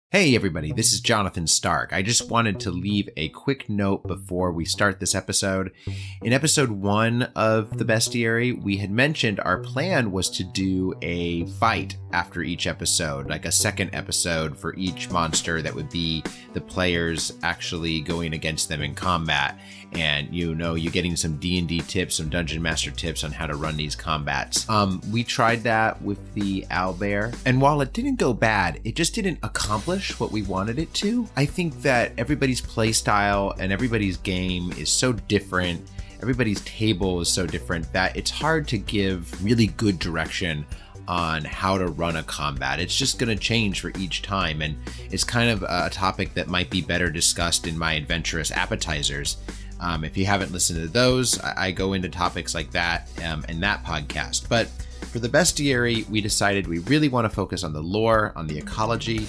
Hey everybody, this is Jonathan Stark. I just wanted to leave a quick note before we start this episode. In episode 1 of the Bestiary, we had mentioned our plan was to do a fight after each episode, like a second episode for each monster that would be the players actually going against them in combat. And you're getting some D&D tips, some Dungeon Master tips on how to run these combats. We tried that with the owlbear, and while it didn't go bad, it just didn't accomplish what we wanted it to. I think that everybody's play style and everybody's game is so different, everybody's table is so different, that it's hard to give really good direction on how to run a combat. It's just going to change for each time, and it's kind of a topic that might be better discussed in my adventurous appetizers. If you haven't listened to those, I go into topics like that in that podcast. But for the Bestiary, we decided we really want to focus on the lore, on the ecology.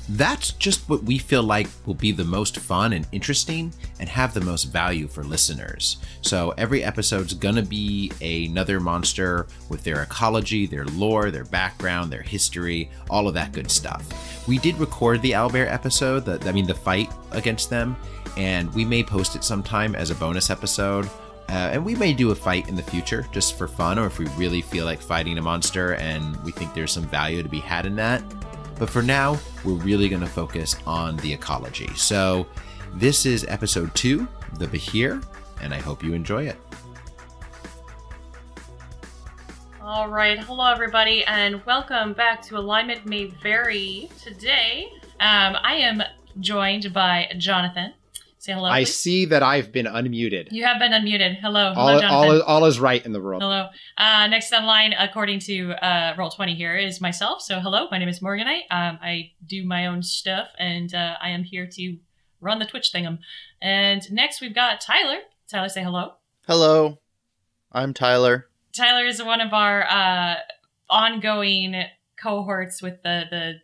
That's just what we feel like will be the most fun and interesting and have the most value for listeners. So every episode's gonna be another monster with their ecology, their lore, their background, their history, all of that good stuff. We did record the owlbear episode, the fight against them, and we may post it sometime as a bonus episode. And we may do a fight in the future just for fun, or if we really feel like fighting a monster and we think there's some value to be had in that. But for now, we're really going to focus on the ecology. So this is episode 2, the Behir, and I hope you enjoy it. All right, hello everybody, and welcome back to Alignment May Vary. Today, I am joined by Jonathan. Say hello, I please. see that I've been unmuted. You have been unmuted. Hello, Jonathan. All is right in the world. Hello. Next on line, according to Roll20 here, is myself. So hello, my name is Morganite. I do my own stuff, and I am here to run the Twitch thing'em. And next we've got Tyler. Tyler, say hello. Hello, I'm Tyler. Tyler is one of our ongoing cohorts with the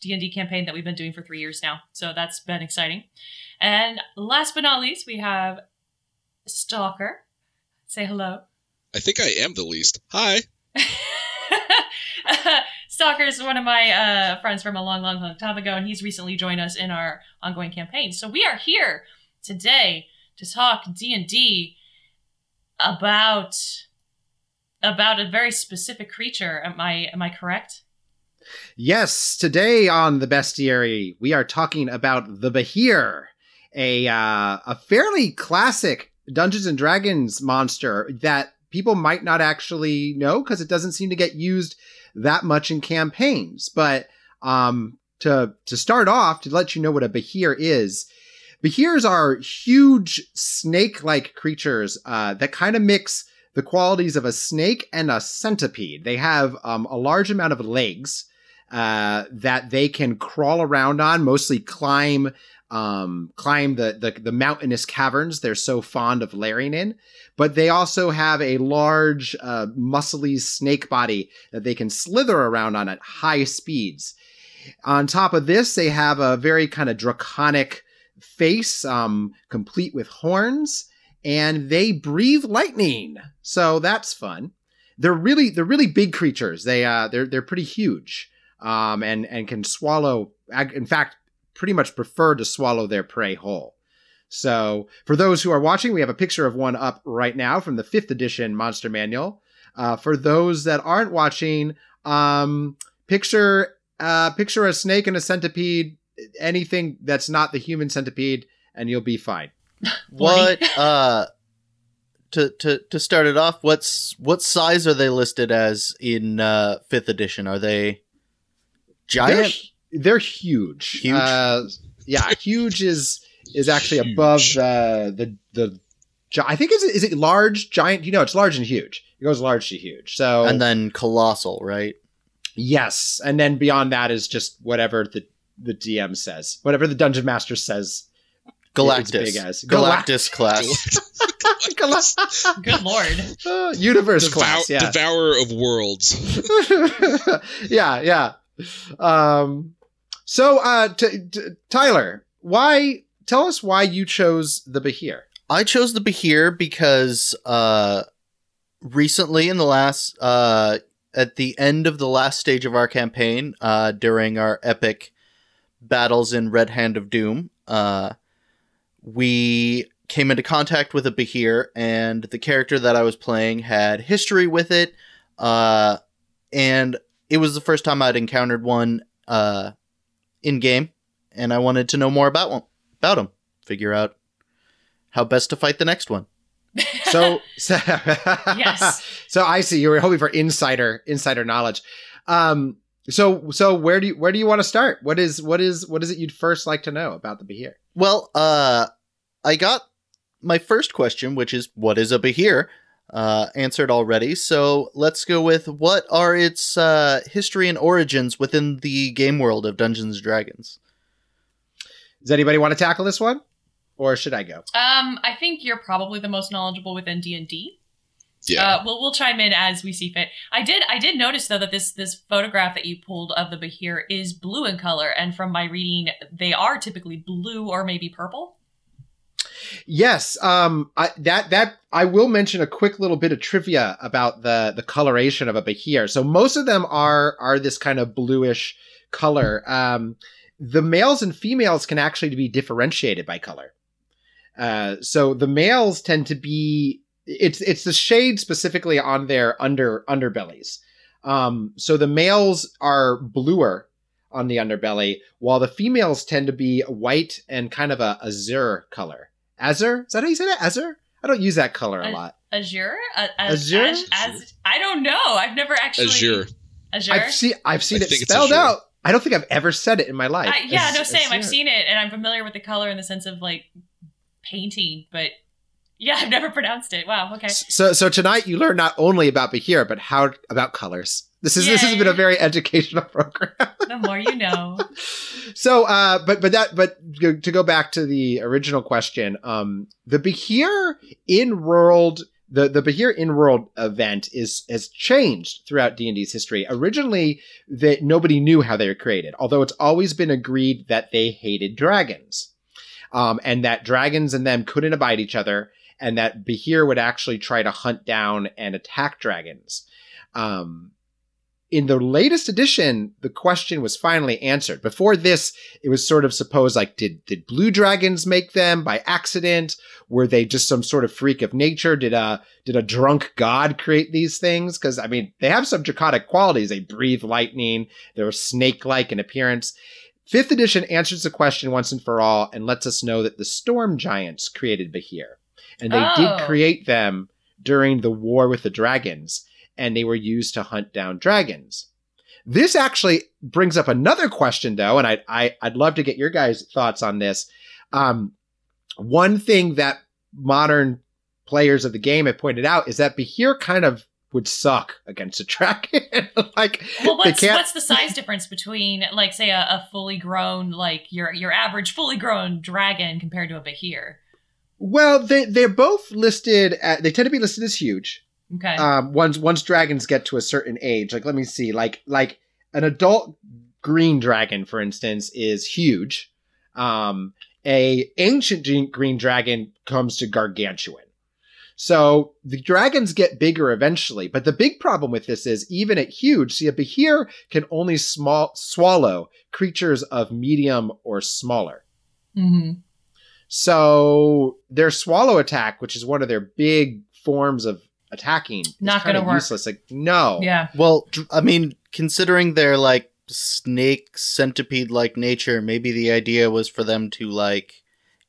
D&D campaign that we've been doing for 3 years now. So that's been exciting. And last but not least, we have Stalker. Say hello. I think I am the least. Hi. Stalker is one of my friends from a long time ago, and he's recently joined us in our ongoing campaign. So we are here today to talk D&D about a very specific creature. Am I correct? Yes, today on the Bestiary, we are talking about the Behir, a fairly classic Dungeons and Dragons monster that people might not actually know because it doesn't seem to get used that much in campaigns. But to start off, to let you know what a Behir is, Behirs are huge snake-like creatures that kind of mix the qualities of a snake and a centipede. They have a large amount of legs that they can crawl around on, mostly climb the mountainous caverns they're so fond of lairing in. But they also have a large, muscly snake body that they can slither around on at high speeds. On top of this, they have a very kind of draconic face, complete with horns, and they breathe lightning. So that's fun. They're really big creatures. They're pretty huge. And can swallow, in fact, pretty much prefer to swallow their prey whole. So for those who are watching, we have a picture of one up right now from the 5th edition Monster Manual. For those that aren't watching, picture a snake and a centipede, anything that's not the human centipede, and you'll be fine. What, to start it off, what size are they listed as in 5th edition? Are they giant? They're huge. Huge? Yeah, huge is actually huge. Above the I think is it large, giant? It's large and huge. It goes large to huge. So and then colossal, right? Yes, and then beyond that is just whatever the DM says, whatever the Dungeon Master says. Galactus. Big as. Galactus class. Good lord. Universe class. Yeah. Devourer of worlds. Yeah. So, Tyler, tell us why you chose the Behir. I chose the Behir because recently in the last at the end of the last stage of our campaign, during our epic battles in Red Hand of Doom, we came into contact with a Behir, and the character that I was playing had history with it, and it was the first time I'd encountered one in-game, and I wanted to know more about him, figure out how best to fight the next one. So Yes. So I see you were hoping for insider knowledge. So where do you want to start? What is it you'd first like to know about the Behir? Well, I got my first question, which is what is a Behir, answered already. So let's go with what are its history and origins within the game world of Dungeons and Dragons. Does anybody want to tackle this one? Or should I go? I think you're probably the most knowledgeable within D&D. Yeah. We'll chime in as we see fit. I did notice though that this photograph that you pulled of the Behir is blue in color, and from my reading, they are typically blue or maybe purple. Yes. I will mention a quick little bit of trivia about the coloration of a Behir. So most of them are this kind of bluish color. The males and females can actually be differentiated by color. So the males tend to be, it's the shade specifically on their underbellies. So the males are bluer on the underbelly, while the females tend to be white and kind of a azure color. Azure? Is that how you say that? Azure? I don't use that color a lot. Azure? Azure? I don't know. I've never actually... Azure. I've seen it think it's spelled azure. out. I don't think I've ever said it in my life. Same. I've seen it, and I'm familiar with the color in the sense of like painting, but yeah, I've never pronounced it. Wow. Okay. So tonight you learn not only about Behir, but about colors. This has been a very educational program. The more you know. So, but to go back to the original question, the Behir in world. The Behir in-world event has changed throughout D&D's history. Originally, that nobody knew how they were created, although it's always been agreed that they hated dragons, and that dragons and them couldn't abide each other, and that Behir would actually try to hunt down and attack dragons. In the latest edition, the question was finally answered. Before this, it was sort of supposed like, did blue dragons make them by accident? Were they just some sort of freak of nature? Did a drunk god create these things? Because, I mean, they have some draconic qualities. They breathe lightning. They're snake-like in appearance. 5th edition answers the question once and for all and lets us know that the storm giants created Behir. And they did create them during the war with the dragons, and they were used to hunt down dragons. This actually brings up another question, though, and I'd love to get your guys' thoughts on this. One thing that modern players of the game have pointed out is that Behir kind of would suck against a dragon. What's the size difference between, like, say, a fully grown, like your average fully grown dragon compared to a Behir? Well, they're both listed. They tend to be listed as huge. Okay. Once dragons get to a certain age, like let me see, like an adult green dragon, for instance, is huge. A ancient green dragon comes to gargantuan. So the dragons get bigger eventually, but the big problem with this is even at huge, see, a Behir can only swallow creatures of medium or smaller. Mm-hmm. So their swallow attack, which is one of their big forms of attacking, not going to work. Useless. Like, no. Yeah. Well, I mean, considering their like snake centipede like nature, maybe the idea was for them to like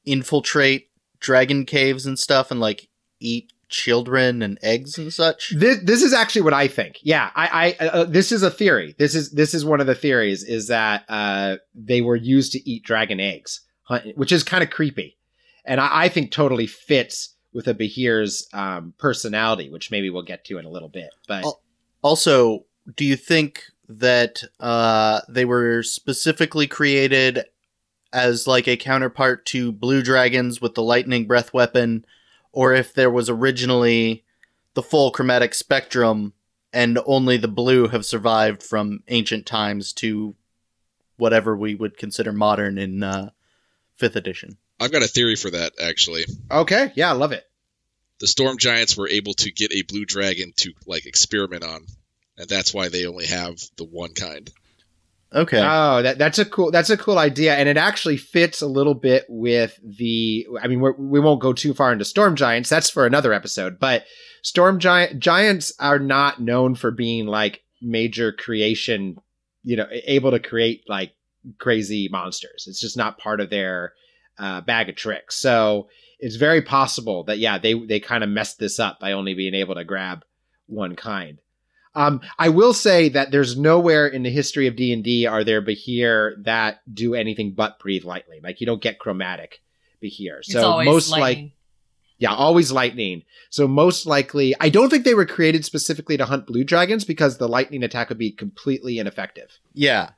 infiltrate dragon caves and stuff and like eat children and eggs and such. This is actually what I think. Yeah, I this is a theory. This is one of the theories is that they were used to eat dragon eggs, which is kind of creepy, and I think totally fits with a Behir's personality, which maybe we'll get to in a little bit. But also, do you think that they were specifically created as like a counterpart to blue dragons with the lightning breath weapon, or if there was originally the full chromatic spectrum and only the blue have survived from ancient times to whatever we would consider modern in 5th edition? I've got a theory for that, actually. Okay, yeah, I love it. The storm giants were able to get a blue dragon to like experiment on, and that's why they only have the one kind. Okay. Oh, that's a cool idea, and it actually fits a little bit with the. I mean, we won't go too far into storm giants. That's for another episode. But giants are not known for being like major creation, able to create like crazy monsters. It's just not part of their bag of tricks. So it's very possible that they kind of messed this up by only being able to grab one kind. I will say that there's nowhere in the history of D&D are there Behir that do anything but breathe lightning. Like you don't get chromatic Behir. So always most lightning. Always lightning. So most likely, I don't think they were created specifically to hunt blue dragons because the lightning attack would be completely ineffective. Yeah.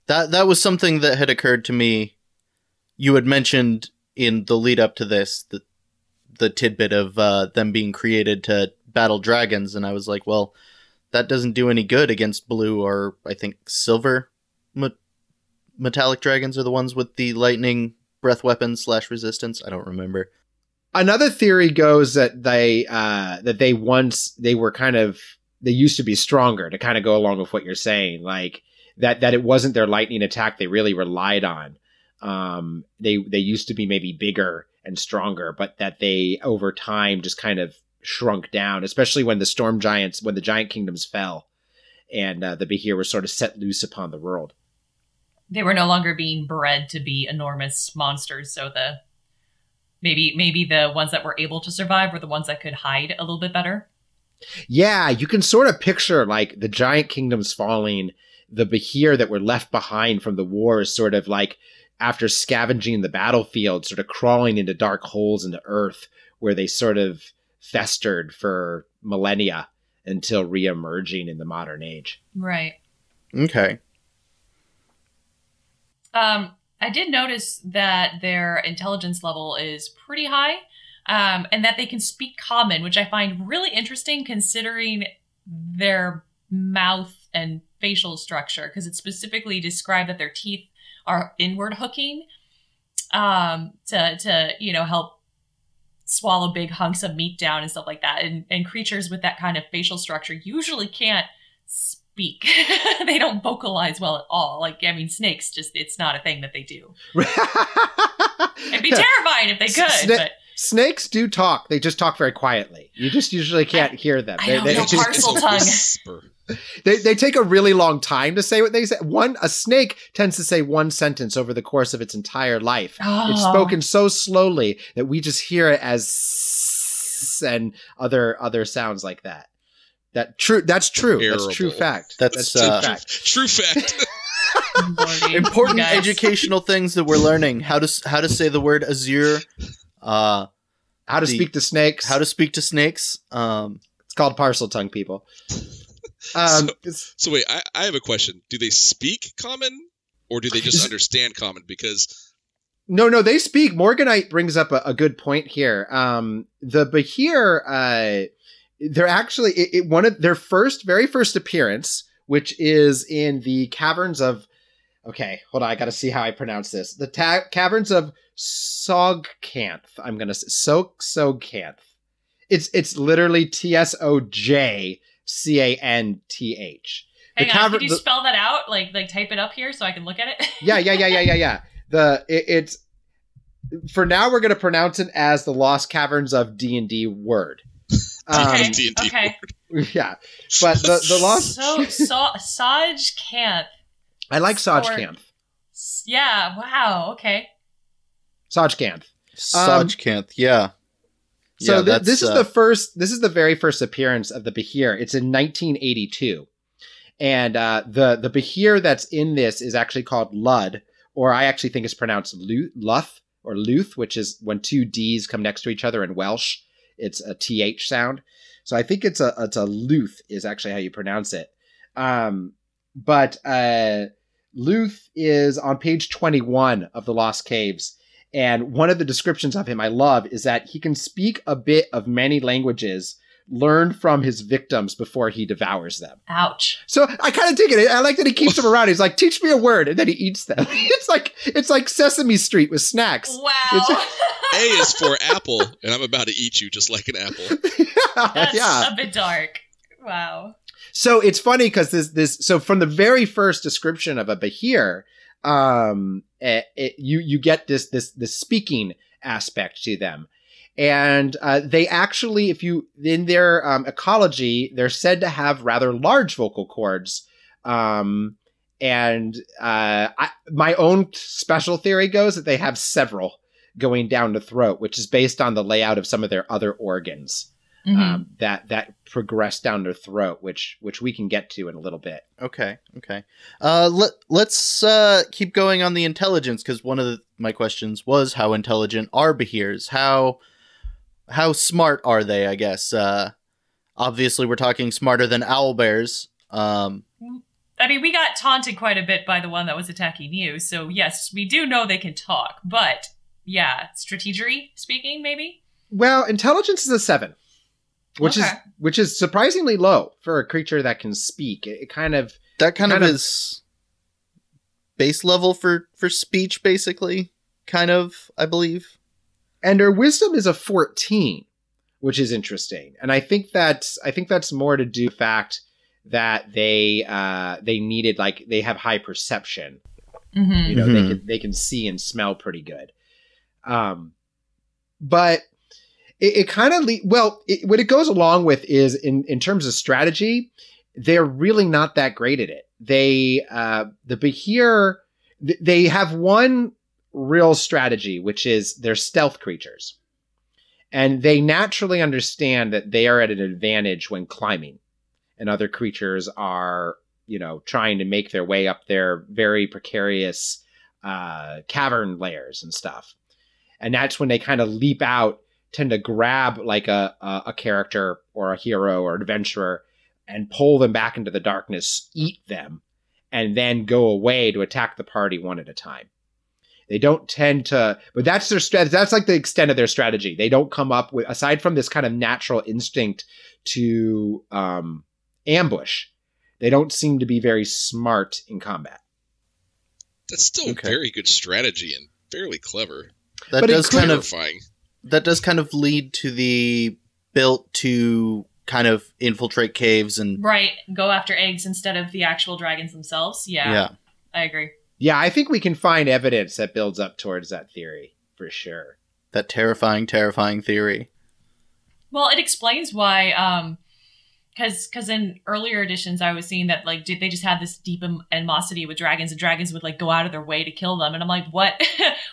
That was something that had occurred to me. You had mentioned in the lead up to this, the tidbit of them being created to battle dragons. And I was like, well, that doesn't do any good against blue or I think silver metallic dragons are the ones with the lightning breath weapons / resistance. I don't remember. Another theory goes that they used to be stronger, to kind of go along with what you're saying, like that it wasn't their lightning attack they really relied on. They used to be maybe bigger and stronger, but that they over time just kind of shrunk down, especially when the giant kingdoms fell and the Behir were sort of set loose upon the world. They were no longer being bred to be enormous monsters, so maybe the ones that were able to survive were the ones that could hide a little bit better. Yeah, you can sort of picture like the giant kingdoms falling, the Behir that were left behind from the wars sort of like after scavenging the battlefield, sort of crawling into dark holes in the earth where they sort of festered for millennia until re-emerging in the modern age. Right. Okay. I did notice that their intelligence level is pretty high, and that they can speak common, which I find really interesting considering their mouth and facial structure, because it's specifically described that their teeth are inward hooking to help swallow big hunks of meat down and stuff like that. And creatures with that kind of facial structure usually can't speak. They don't vocalize well at all. Like, I mean, snakes it's not a thing that they do. It'd be terrifying if they could, but snakes do talk. They just talk very quietly. You just usually can't hear them. I don't know, parcel tongue. They take a really long time to say what they say. A snake tends to say one sentence over the course of its entire life. Oh. It's spoken so slowly that we just hear it as and other sounds like that. That's true. Terrible. That's true fact. That's true fact. True fact. Important educational things that we're learning. How to say the word azure. How to speak to snakes. How to speak to snakes. It's called parcel tongue, people. So wait, I have a question. Do they speak common, or do they just understand common? Because no, they speak. Morganite brings up a good point here. The Behir, they're actually one of their very first appearance, which is in the caverns of. Okay, hold on. I got to see how I pronounce this. The caverns of Sogcanth. I'm gonna say Sogcanth. It's literally TSOJCANTH. Hang on, could you spell that out? Like type it up here so I can look at it? Yeah. It's for now we're going to pronounce it as the Lost Caverns of D&D word. Okay. D&D Okay. word. Yeah, but the Lost Sogcanth. I like Sogcanth. Yeah. Wow. Okay. Sogcanth. Sogcanth. Yeah. So this is the very first appearance of the Behir. It's in 1982. And the Behir that's in this is actually called Lud, or I actually think it's pronounced Luth or Luth, which is when two D's come next to each other in Welsh. It's a TH sound. So I think it's a Luth is actually how you pronounce it. But Luth is on page 21 of the Lost Caves. And one of the descriptions of him I love is that he can speak a bit of many languages learned from his victims before he devours them. Ouch. So I kind of dig it. I like that he keeps them around. He's like, teach me a word, and then he eats them. It's like Sesame Street with snacks. Wow. A is for apple, and I'm about to eat you just like an apple. That's a bit dark. Wow. So it's funny because so from the very first description of a Behir, you get this speaking aspect to them. And they actually, in their ecology, they're said to have rather large vocal cords. My own special theory goes that they have several going down the throat, which is based on the layout of some of their other organs that progress down their throat, which we can get to in a little bit. Okay. Let's keep going on the intelligence, because one of my questions was, how intelligent are Behirs? How smart are they, I guess? Obviously, we're talking smarter than owlbears. I mean, we got taunted quite a bit by the one that was attacking you, so yes, we do know they can talk, but yeah, strategery speaking, maybe? Well, intelligence is a 7, which is surprisingly low for a creature that can speak. It kind of is base level for speech, basically, I believe. And their wisdom is a 14, which is interesting. And I think that's more to do with the fact that they needed, like, they have high perception. You know, they can see and smell pretty good. But it kind of what it goes along with is in terms of strategy, they're really not that great at it. The Behir, they have one real strategy, which is they're stealth creatures. And they naturally understand that they are at an advantage when climbing. And other creatures are, trying to make their way up their very precarious cavern layers and stuff. And that's when they kind of leap out, tend to grab like a character or a hero or an adventurer and pull them back into the darkness, eat them, and then go away to attack the party one at a time. They don't tend to, but that's their strategy. That's like the extent of their strategy. They don't come up with, aside from this kind of natural instinct to ambush, they don't seem to be very smart in combat. That's still very good strategy and fairly clever. That does kind of lead to the built to kind of infiltrate caves and go after eggs instead of the actual dragons themselves. Yeah. I agree. Yeah, I think we can find evidence that builds up towards that theory, for sure. That terrifying theory. Well, it explains why, because in earlier editions I was seeing that, like, they just had this deep animosity with dragons, and dragons would, like, go out of their way to kill them. And I'm like, what?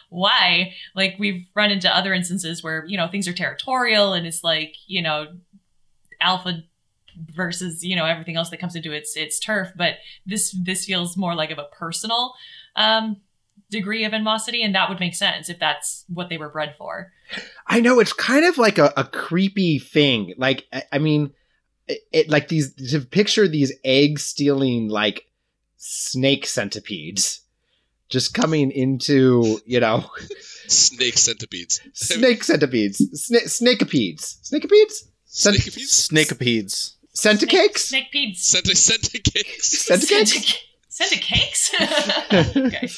Why? Like, we've run into other instances where, things are territorial, and it's like, alpha versus, everything else that comes into its turf. But this feels more like of a personal degree of animosity, and that would make sense if that's what they were bred for. I know, it's kind of like a creepy thing. Like, I mean, it like to picture these egg stealing, like, snake centipedes just coming into, snake centipedes. Snakepedes. Centicakes? Snakepedes. Centicakes. Centicakes? Okay.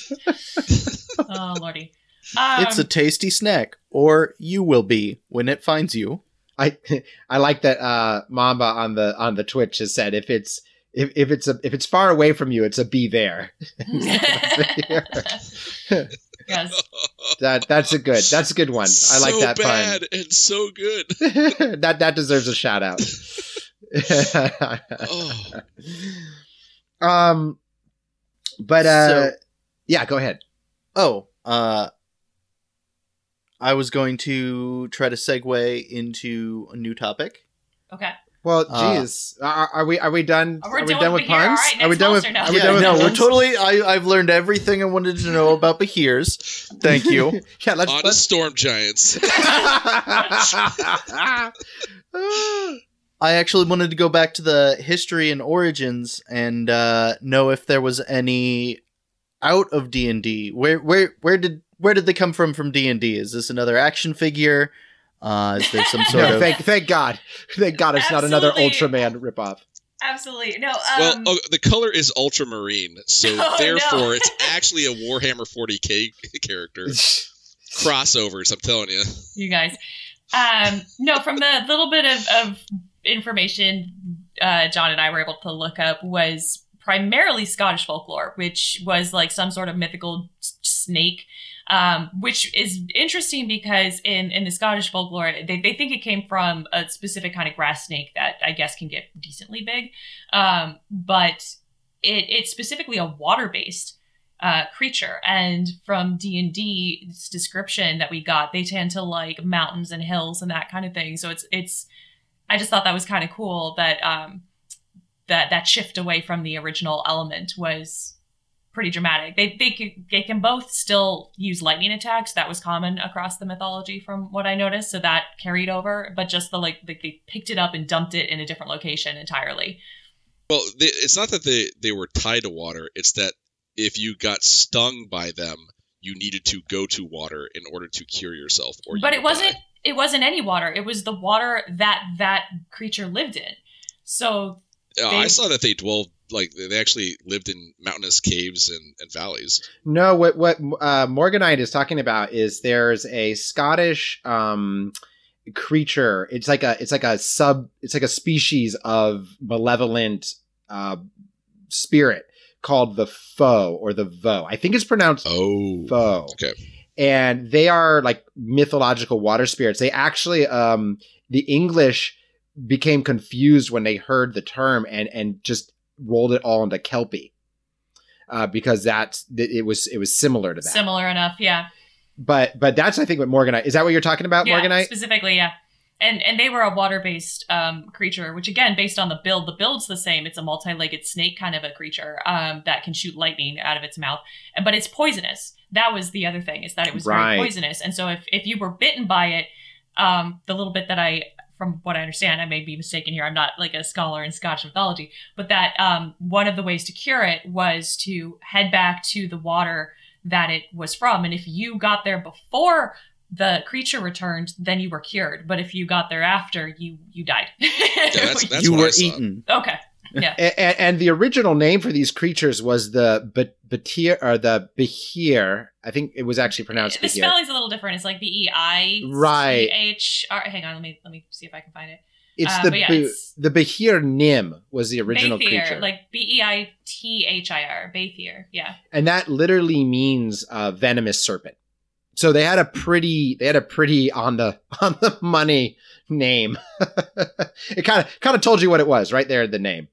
Oh, lordy. It's a tasty snack, or you will be when it finds you. I like that Mamba on the Twitch has said if it's far away from you, it's a be there. Yes. That's a good one. I like that pun. So bad and so good. that deserves a shout out. Yeah, go ahead. I was going to try to segue into a new topic. Okay. Well, geez, are we done? Are we done with puns? Right, are we done with? Now? We're totally. I've learned everything I wanted to know about Behirs. Thank you. Yeah, let's storm giants. I actually wanted to go back to the history and origins and know if there was any out of D&D. Where did they come from D&D? Is this another action figure? Is there some sort of... Thank God it's not another Ultraman ripoff. Absolutely. No. The color is ultramarine, so therefore it's actually a Warhammer 40k character. Crossovers, I'm telling you. You guys. No, from the little bit of information John and I were able to look up was primarily Scottish folklore, which was like some sort of mythical snake, which is interesting because in the Scottish folklore, they think it came from a specific kind of grass snake that I guess can get decently big. But it's specifically a water-based creature. And from D&D's description that we got, they tend to like mountains and hills and that kind of thing. So it's I just thought that was kind of cool that that shift away from the original element was pretty dramatic. They can both still use lightning attacks. That was common across the mythology from what I noticed. So that carried over, but just they picked it up and dumped it in a different location entirely. Well, it's not that they were tied to water. It's that if you got stung by them, you needed to go to water in order to cure yourself. But it wasn't any water. It was the water that creature lived in. So I saw that they dwelled, like, they actually lived in mountainous caves and valleys. No, what Morganite is talking about is there's a Scottish creature. It's like a species of malevolent spirit called the foe or the vo. I think it's pronounced foe. Okay. And they are like mythological water spirits. They actually the English became confused when they heard the term and just rolled it all into Kelpie, because it was similar to that. Similar enough, yeah. But that's, I think, what Morganite is. That what you're talking about, yeah, Morganite? Specifically, yeah. And they were a water-based creature, which again, based on the build's the same. It's a multi-legged snake kind of a creature that can shoot lightning out of its mouth, but it's poisonous. That was the other thing, is that it was very poisonous. And so if you were bitten by it, the little bit that from what I understand, I may be mistaken here, I'm not like a scholar in Scottish mythology, but that one of the ways to cure it was to head back to the water that it was from. And if you got there before the creature returned, then you were cured. But if you got there after, you died. Yeah, that's you what were I saw. eaten. Okay. Yeah. And the original name for these creatures was the Behir. I think it was actually pronounced The Behir. spelling's a little different. It's like Beich. Right. Hang on, let me see if I can find it. It's the Behir Nim was the original Behir, creature. like Beithir, Behir, yeah. And that literally means venomous serpent. So they had a pretty on the money name. It kind of told you what it was right there in the name.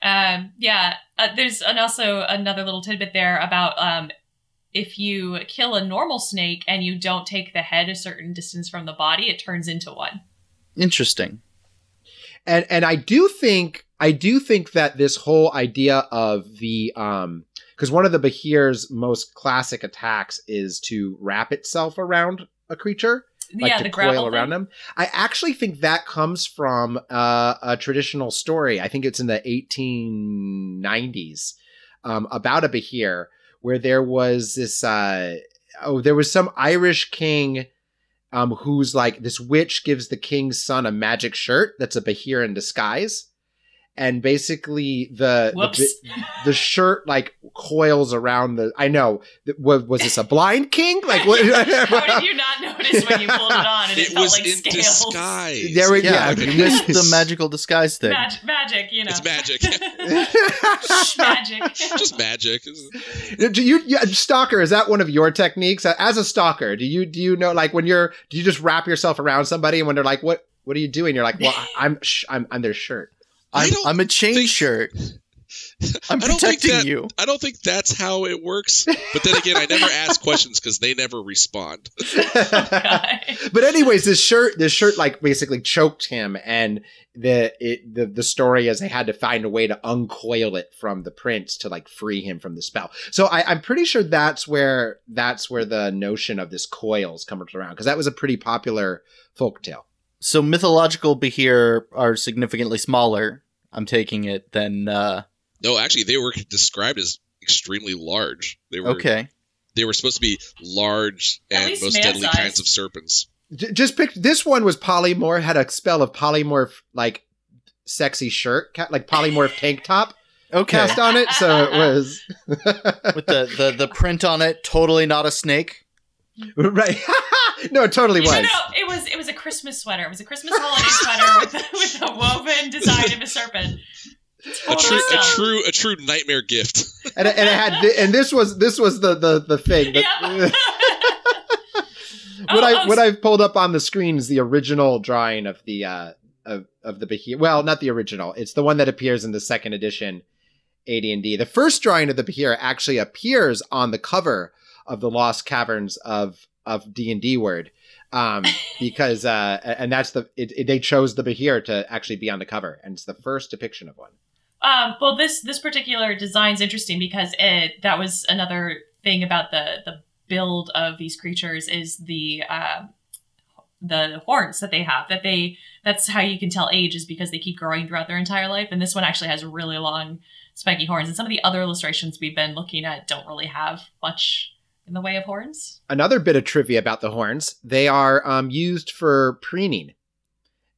Yeah. There's also another little tidbit there about if you kill a normal snake and you don't take the head a certain distance from the body, it turns into one. Interesting. And I do think that this whole idea of the because one of the Behir's most classic attacks is to wrap itself around a creature, like to coil around them. I actually think that comes from a traditional story. I think it's in the 1890s about a Behir, where there was this there was some Irish king who's like, this witch gives the king's son a magic shirt that's a Behir in disguise. And basically the shirt like coils around the. I know. Was this a blind king? Like what? How did you not notice when you pulled it on? And it felt was like in scales. disguise. There we You missed the magical disguise thing. Magic, you know. It's magic. Magic. Just magic. Do you, stalker? Is that one of your techniques as a stalker? Do you know, like do you just wrap yourself around somebody and when they're like, what are you doing? You're like, well, I'm their shirt. I'm a chain shirt. I'm protecting you. I don't think that's how it works. But then again, I never ask questions because they never respond. But anyways, this shirt like basically choked him, and the story is they had to find a way to uncoil it from the prince to like free him from the spell. So I'm pretty sure that's where the notion of this coils comes around, because that was a pretty popular folktale. So mythological Behir are significantly smaller, I'm taking it, than... No, actually, they were described as extremely large. They were okay. They were supposed to be large and most deadly kinds of serpents. Just pick... This one was polymorph, had a spell of polymorph, like, sexy shirt, like polymorph tank top. Okay. Cast on it, so it was... With the print on it, totally not a snake. Right. No, it totally was. No, it was a Christmas sweater. It was a Christmas holiday sweater with a woven design of a serpent. A true nightmare gift. And it had, and this was the thing. That, what I've pulled up on the screen is the original drawing of the of the Behir. Well, not the original. It's the one that appears in the second edition AD&D. The first drawing of the Behir actually appears on the cover of the Lost Caverns of D&D Word. Because and that's they chose the Behir to actually be on the cover, and it's the first depiction of one. Well, this particular design's interesting because that was another thing about the build of these creatures is the horns that they have. That's how you can tell age, is because they keep growing throughout their entire life. And this one actually has really long, spiky horns. And some of the other illustrations we've been looking at don't really have much in the way of horns. Another bit of trivia about the horns: they are used for preening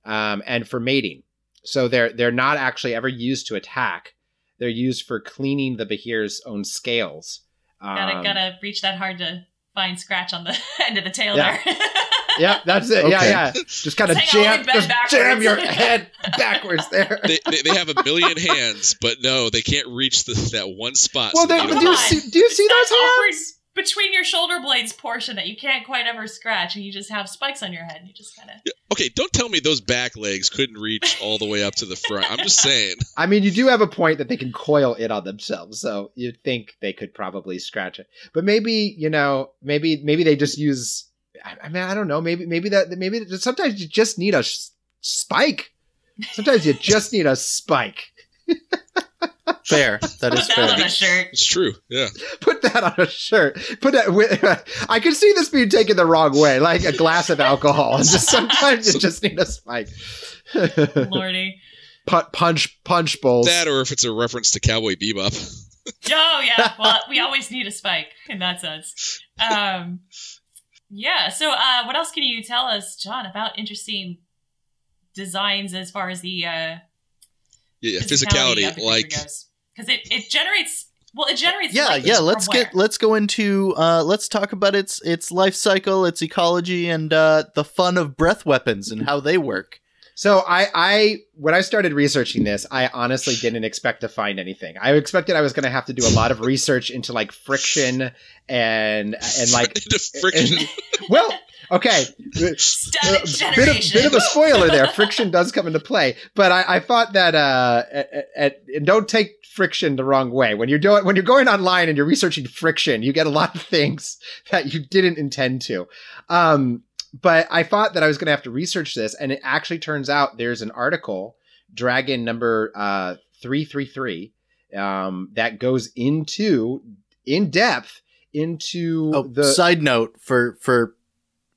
and for mating. So they're not actually ever used to attack. They're used for cleaning the Behir's own scales. Gotta reach that hard to find scratch on the end of the tail yeah. there. Yeah, that's it. Okay. Yeah. Just kind of jam your head backwards there. They have a million hands, but no, they can't reach that one spot. Well, do you see those hands? Between your shoulder blades portion that you can't quite ever scratch, and you just have spikes on your head, and you just kind of... Yeah, okay, don't tell me those back legs couldn't reach all the way up to the front. I'm just saying. I mean, you do have a point that they can coil it on themselves, so you'd think they could probably scratch it. But maybe, maybe they just use... I mean, I don't know. Maybe sometimes you just need a spike. Sometimes you just need a spike. Fair. That is fair. Put that on a shirt. It's true. Yeah. Put that on a shirt. I could see this being taken the wrong way, like a glass of alcohol. Just sometimes you just need a spike. Lordy. Punch bowls. That, or if it's a reference to Cowboy Bebop. Oh yeah. Well, we always need a spike in that sense. Yeah. So, what else can you tell us, John, about interesting designs as far as the physicality, like, because it generates. Well, it generates. Let's go into let's talk about its life cycle, its ecology, and the fun of breath weapons and how they work. So when I started researching this, I honestly didn't expect to find anything. I expected I was going to have to do a lot of research into like friction and like into friction. Well, okay. Bit of a spoiler there. Friction does come into play, but I thought that don't take friction the wrong way. When you're going online and you're researching friction, you get a lot of things that you didn't intend to. But I thought that I was going to have to research this, and it actually turns out there's an article, Dragon number 333, that goes in depth into the side note for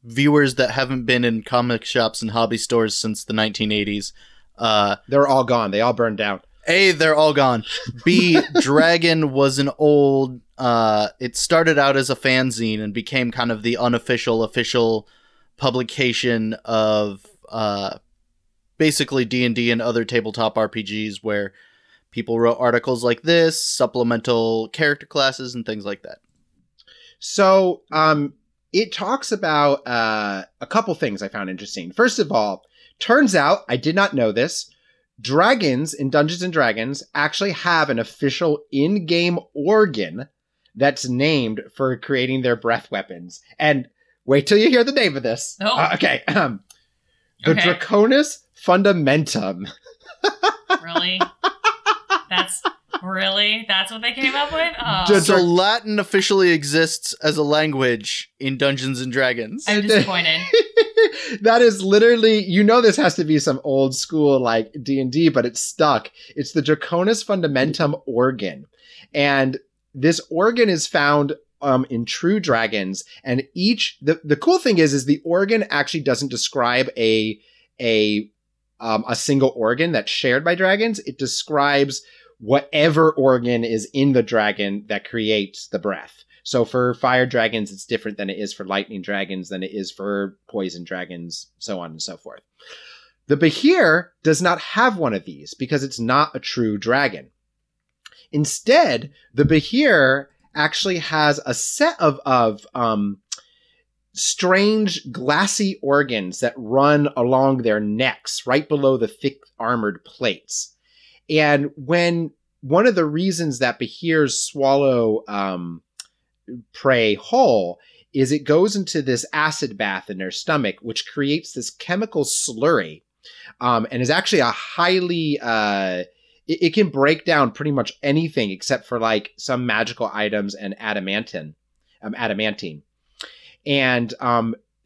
viewers that haven't been in comic shops and hobby stores since the 1980s. They're all gone. They all burned down. A, they're all gone. B, Dragon was an old. It started out as a fanzine and became kind of the official publication of basically D&D and other tabletop RPGs, where people wrote articles like this, supplemental character classes, and things like that. So it talks about a couple things I found interesting. First of all, turns out, I did not know this, dragons in Dungeons & Dragons actually have an official in-game organ that's named for creating their breath weapons. And wait till you hear the name of this. Oh. Okay. The Draconis Fundamentum. Really? That's what they came up with? Oh. So Latin officially exists as a language in Dungeons and Dragons. I'm disappointed. That is literally, this has to be some old school like D&D, but it's stuck. It's the Draconis Fundamentum organ. And this organ is found in true dragons, and the cool thing is the organ actually doesn't describe a single organ that's shared by dragons. It describes whatever organ is in the dragon that creates the breath. So for fire dragons, it's different than it is for lightning dragons, than it is for poison dragons, so on and so forth. The Behir does not have one of these because it's not a true dragon. Instead, the Behir actually has a set of strange glassy organs that run along their necks, right below the thick armored plates. And when one of the reasons that Behirs swallow prey whole is it goes into this acid bath in their stomach, which creates this chemical slurry, and is actually a highly it can break down pretty much anything except for like some magical items and adamantine. And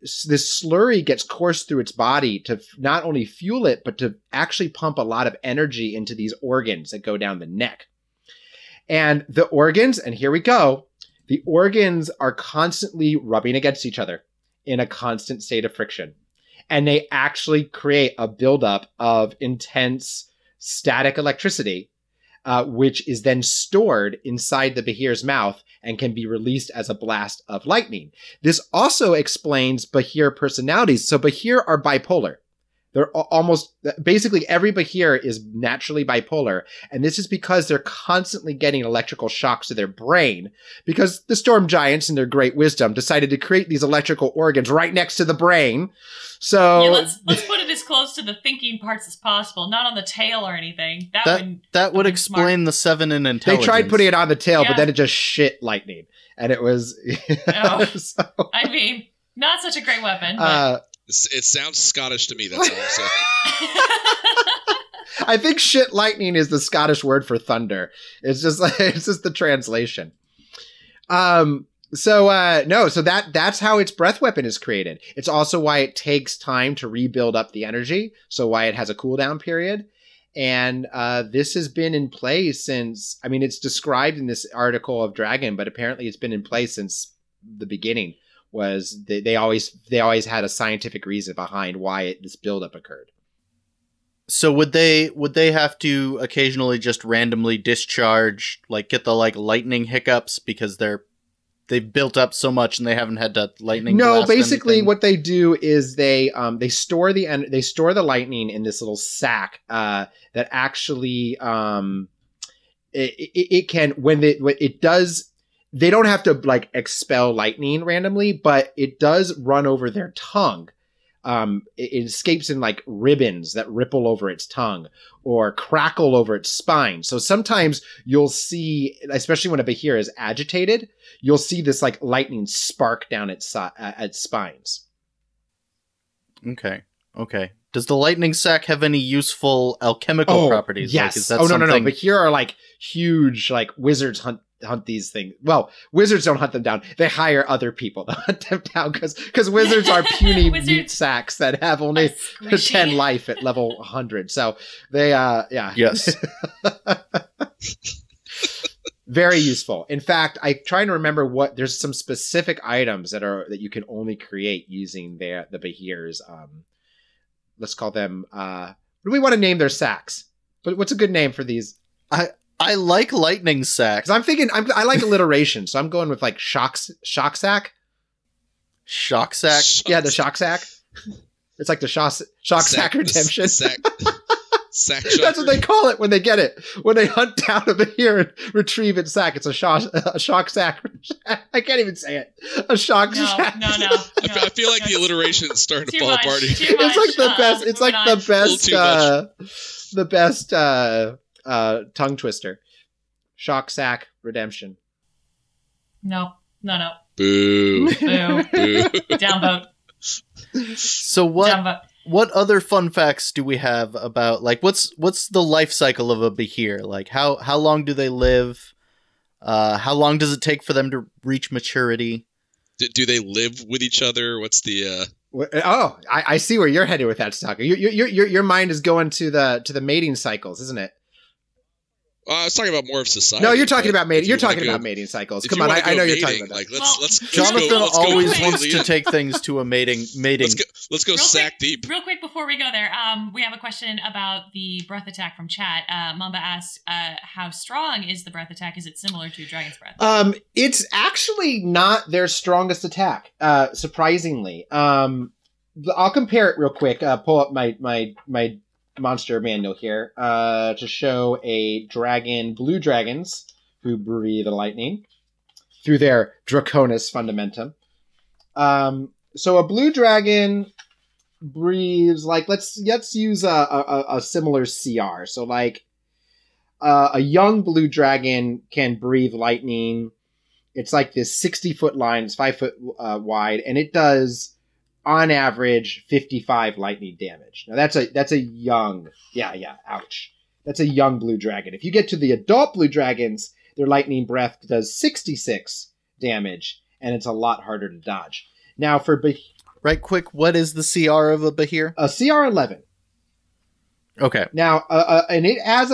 this slurry gets coursed through its body to not only fuel it, but to actually pump a lot of energy into these organs that go down the neck. And the organs, and here we go, the organs are constantly rubbing against each other in a constant state of friction. And they actually create a buildup of intense static electricity, which is then stored inside the Behir's mouth and can be released as a blast of lightning. This also explains Behir personalities. So Behir are bipolar. They're basically every Behir is naturally bipolar. And this is because they're constantly getting electrical shocks to their brain, because the storm giants in their great wisdom decided to create these electrical organs right next to the brain. So yeah, let's put it as close to the thinking parts as possible, not on the tail or anything. That would explain the 7 in intelligence. They tried putting it on the tail, but then it just shit lightning. And it was... so. I mean, not such a great weapon, but... It sounds Scottish to me, that's all I'm saying. I think shit lightning is the Scottish word for thunder. It's just the translation. So that's how its breath weapon is created. It's also why it takes time to rebuild up the energy. So why it has a cooldown period. And this has been in place since, I mean, it's described in this article of Dragon, but apparently it's been in place since the beginning. Was they always had a scientific reason behind why this buildup occurred. So would they have to occasionally just randomly discharge, like get the like lightning hiccups because they've built up so much and they haven't had to lightning? No, blast basically anything? what they do is they store the lightning in this little sack that actually it can when it does. They don't have to like expel lightning randomly, but it does run over their tongue. It escapes in like ribbons that ripple over its tongue or crackle over its spine. So sometimes you'll see, especially when a Behir is agitated, you'll see this like lightning spark down its spines. Okay. Does the lightning sac have any useful alchemical properties? Yes. Like, is that no. something... Behir are like huge, like wizards hunt these things. Well, wizards don't hunt them down. They hire other people to hunt them down because wizards are puny meat sacks that have only 10 life at level 100. So they, yeah. Yes. Very useful. In fact, I'm trying to remember there's some specific items that you can only create using the Behirs. Let's call them, what do we want to name their sacks? But what's a good name for these? I like lightning sacks. I'm thinking I like alliteration, so I'm going with like shock sack. Shock sack? Yeah, the shock sack. It's like the shock sack redemption. Sack That's what they call it when they get it. When they hunt down a Behir and retrieve its sack, it's a shock sack. I can't even say it. A shock sack. No. I feel like the alliteration is starting to fall apart here. It's like the best. It's like the best tongue twister. Shock sack redemption. No. Boo. Boo. Downvote. So what other fun facts do we have about, like, what's the life cycle of a Behir? Like, how long do they live? How long does it take for them to reach maturity? Do they live with each other? What's the Oh, I see where you're headed with that, Stalker. Your mind is going to the mating cycles, isn't it? I was talking about more of society. No, you're talking about mating. You're talking about mating cycles. Come on, I know you're talking about. Like, let's Jonathan let's always go wants to take things to a mating. Let's go sack deep. Real quick before we go there, we have a question about the breath attack from chat. Mamba asks, how strong is the breath attack? Is it similar to Dragon's Breath? It's actually not their strongest attack, surprisingly. I'll compare it real quick. Pull up my Monster Manual here to show a dragon, blue dragons who breathe the lightning through their Draconis fundamentum. So a blue dragon breathes like let's use a similar CR. So like a young blue dragon can breathe lightning. It's like this 60-foot line. It's 5 foot wide, and it does on average 55 lightning damage. Now that's a young ouch. That's a young blue dragon. If you get to the adult blue dragons, their lightning breath does 66 damage, and it's a lot harder to dodge. Now for Right quick, what is the CR of a Behir? a CR 11. Okay. Now, and it has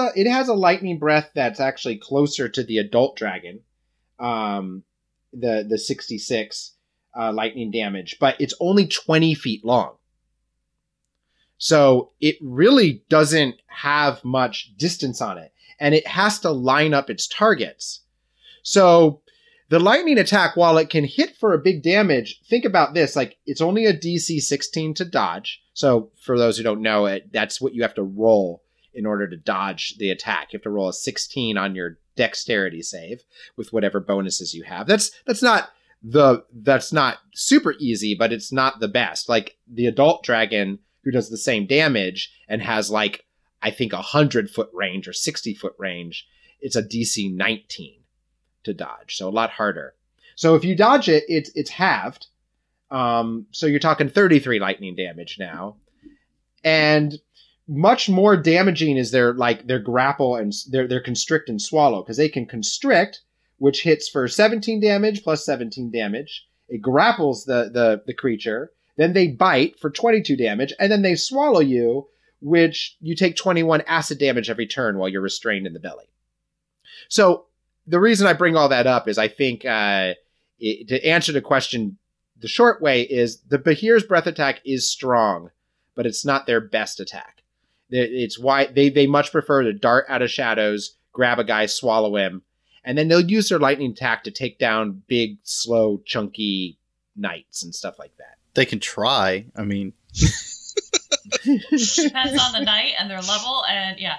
a lightning breath that's actually closer to the adult dragon, the 66 lightning damage, but it's only 20 feet long. So it really doesn't have much distance on it, and it has to line up its targets. So the lightning attack, while it can hit for a big damage, think about this, like it's only a DC 16 to dodge. So for those who don't know it, that's what you have to roll in order to dodge the attack. You have to roll a 16 on your dexterity save with whatever bonuses you have. That's not super easy, but it's not the best. Like the adult dragon who does the same damage and has like, I think 100-foot range or 60-foot range, it's a DC 19 to dodge. So a lot harder. So if you dodge it, it's halved. So you're talking 33 lightning damage now. And much more damaging is their grapple and their constrict and swallow, because they can constrict, which hits for 17 damage plus 17 damage. It grapples the creature. Then they bite for 22 damage, and then they swallow you, which you take 21 acid damage every turn while you're restrained in the belly. So the reason I bring all that up is I think to answer the question the short way is the Behir's breath attack is strong, but it's not their best attack. It's why they much prefer to dart out of shadows, grab a guy, swallow him, and then they'll use their lightning attack to take down big, slow, chunky knights and stuff like that. They can try. I mean, depends on the knight and their level, and yeah,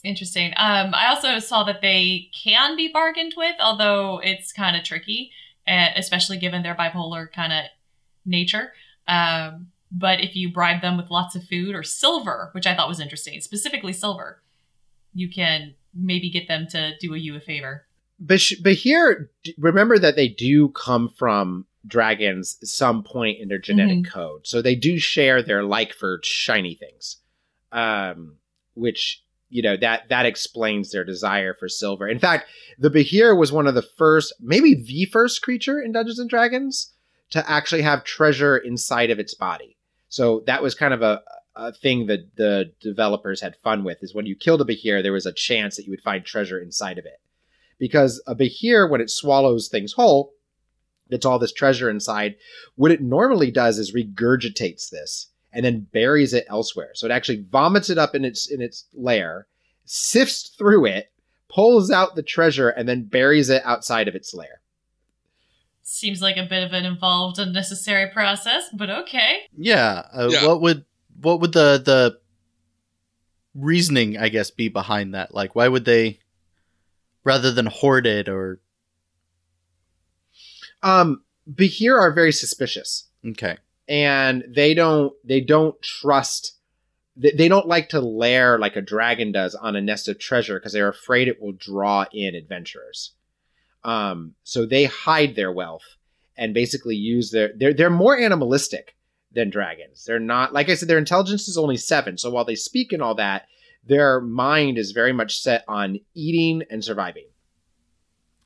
interesting. I also saw that they can be bargained with, although it's kind of tricky, especially given their bipolar kind of nature. But if you bribe them with lots of food or silver, which I thought was interesting, specifically silver, you can maybe get them to do you a favor. Behir, remember that they do come from dragons at some point in their genetic code. So they do share their like for shiny things, which, you know, that explains their desire for silver. In fact, the Behir was one of the first, maybe the first creature in Dungeons and Dragons to actually have treasure inside of its body. So that was kind of a thing that the developers had fun with, is when you killed a Behir, there was a chance that you would find treasure inside of it. Because a Behir, when it swallows things whole, it's all this treasure inside. What it normally does is regurgitates this and then buries it elsewhere. So it actually vomits it up in its lair, sifts through it, pulls out the treasure, and then buries it outside of its lair. Seems like a bit of an involved, unnecessary process, but okay. Yeah. What would the reasoning, I guess, be behind that? Like, why would they, rather than hoard it or... Behir are very suspicious. Okay. And they don't trust, they don't like to lair like a dragon does on a nest of treasure because they're afraid it will draw in adventurers. So they hide their wealth and basically use they're more animalistic than dragons. They're not, like I said, their intelligence is only 7. So while they speak and all that, their mind is very much set on eating and surviving.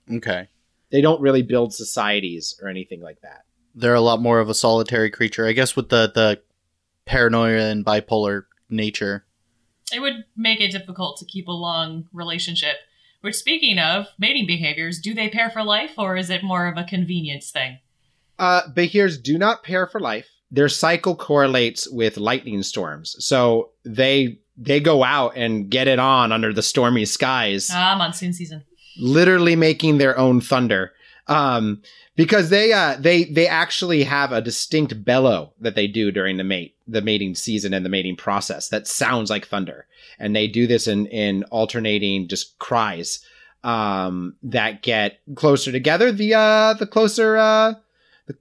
Okay. They don't really build societies or anything like that. They're a lot more of a solitary creature, I guess, with the paranoia and bipolar nature. It would make it difficult to keep a long relationship. Which, speaking of mating behaviors, do they pair for life, or is it more of a convenience thing? Behirs do not pair for life. Their cycle correlates with lightning storms. So they go out and get it on under the stormy skies. Monsoon season. Literally making their own thunder. Because they actually have a distinct bellow that they do during the mating season and the mating process that sounds like thunder. And they do this in alternating just cries that get closer together the closer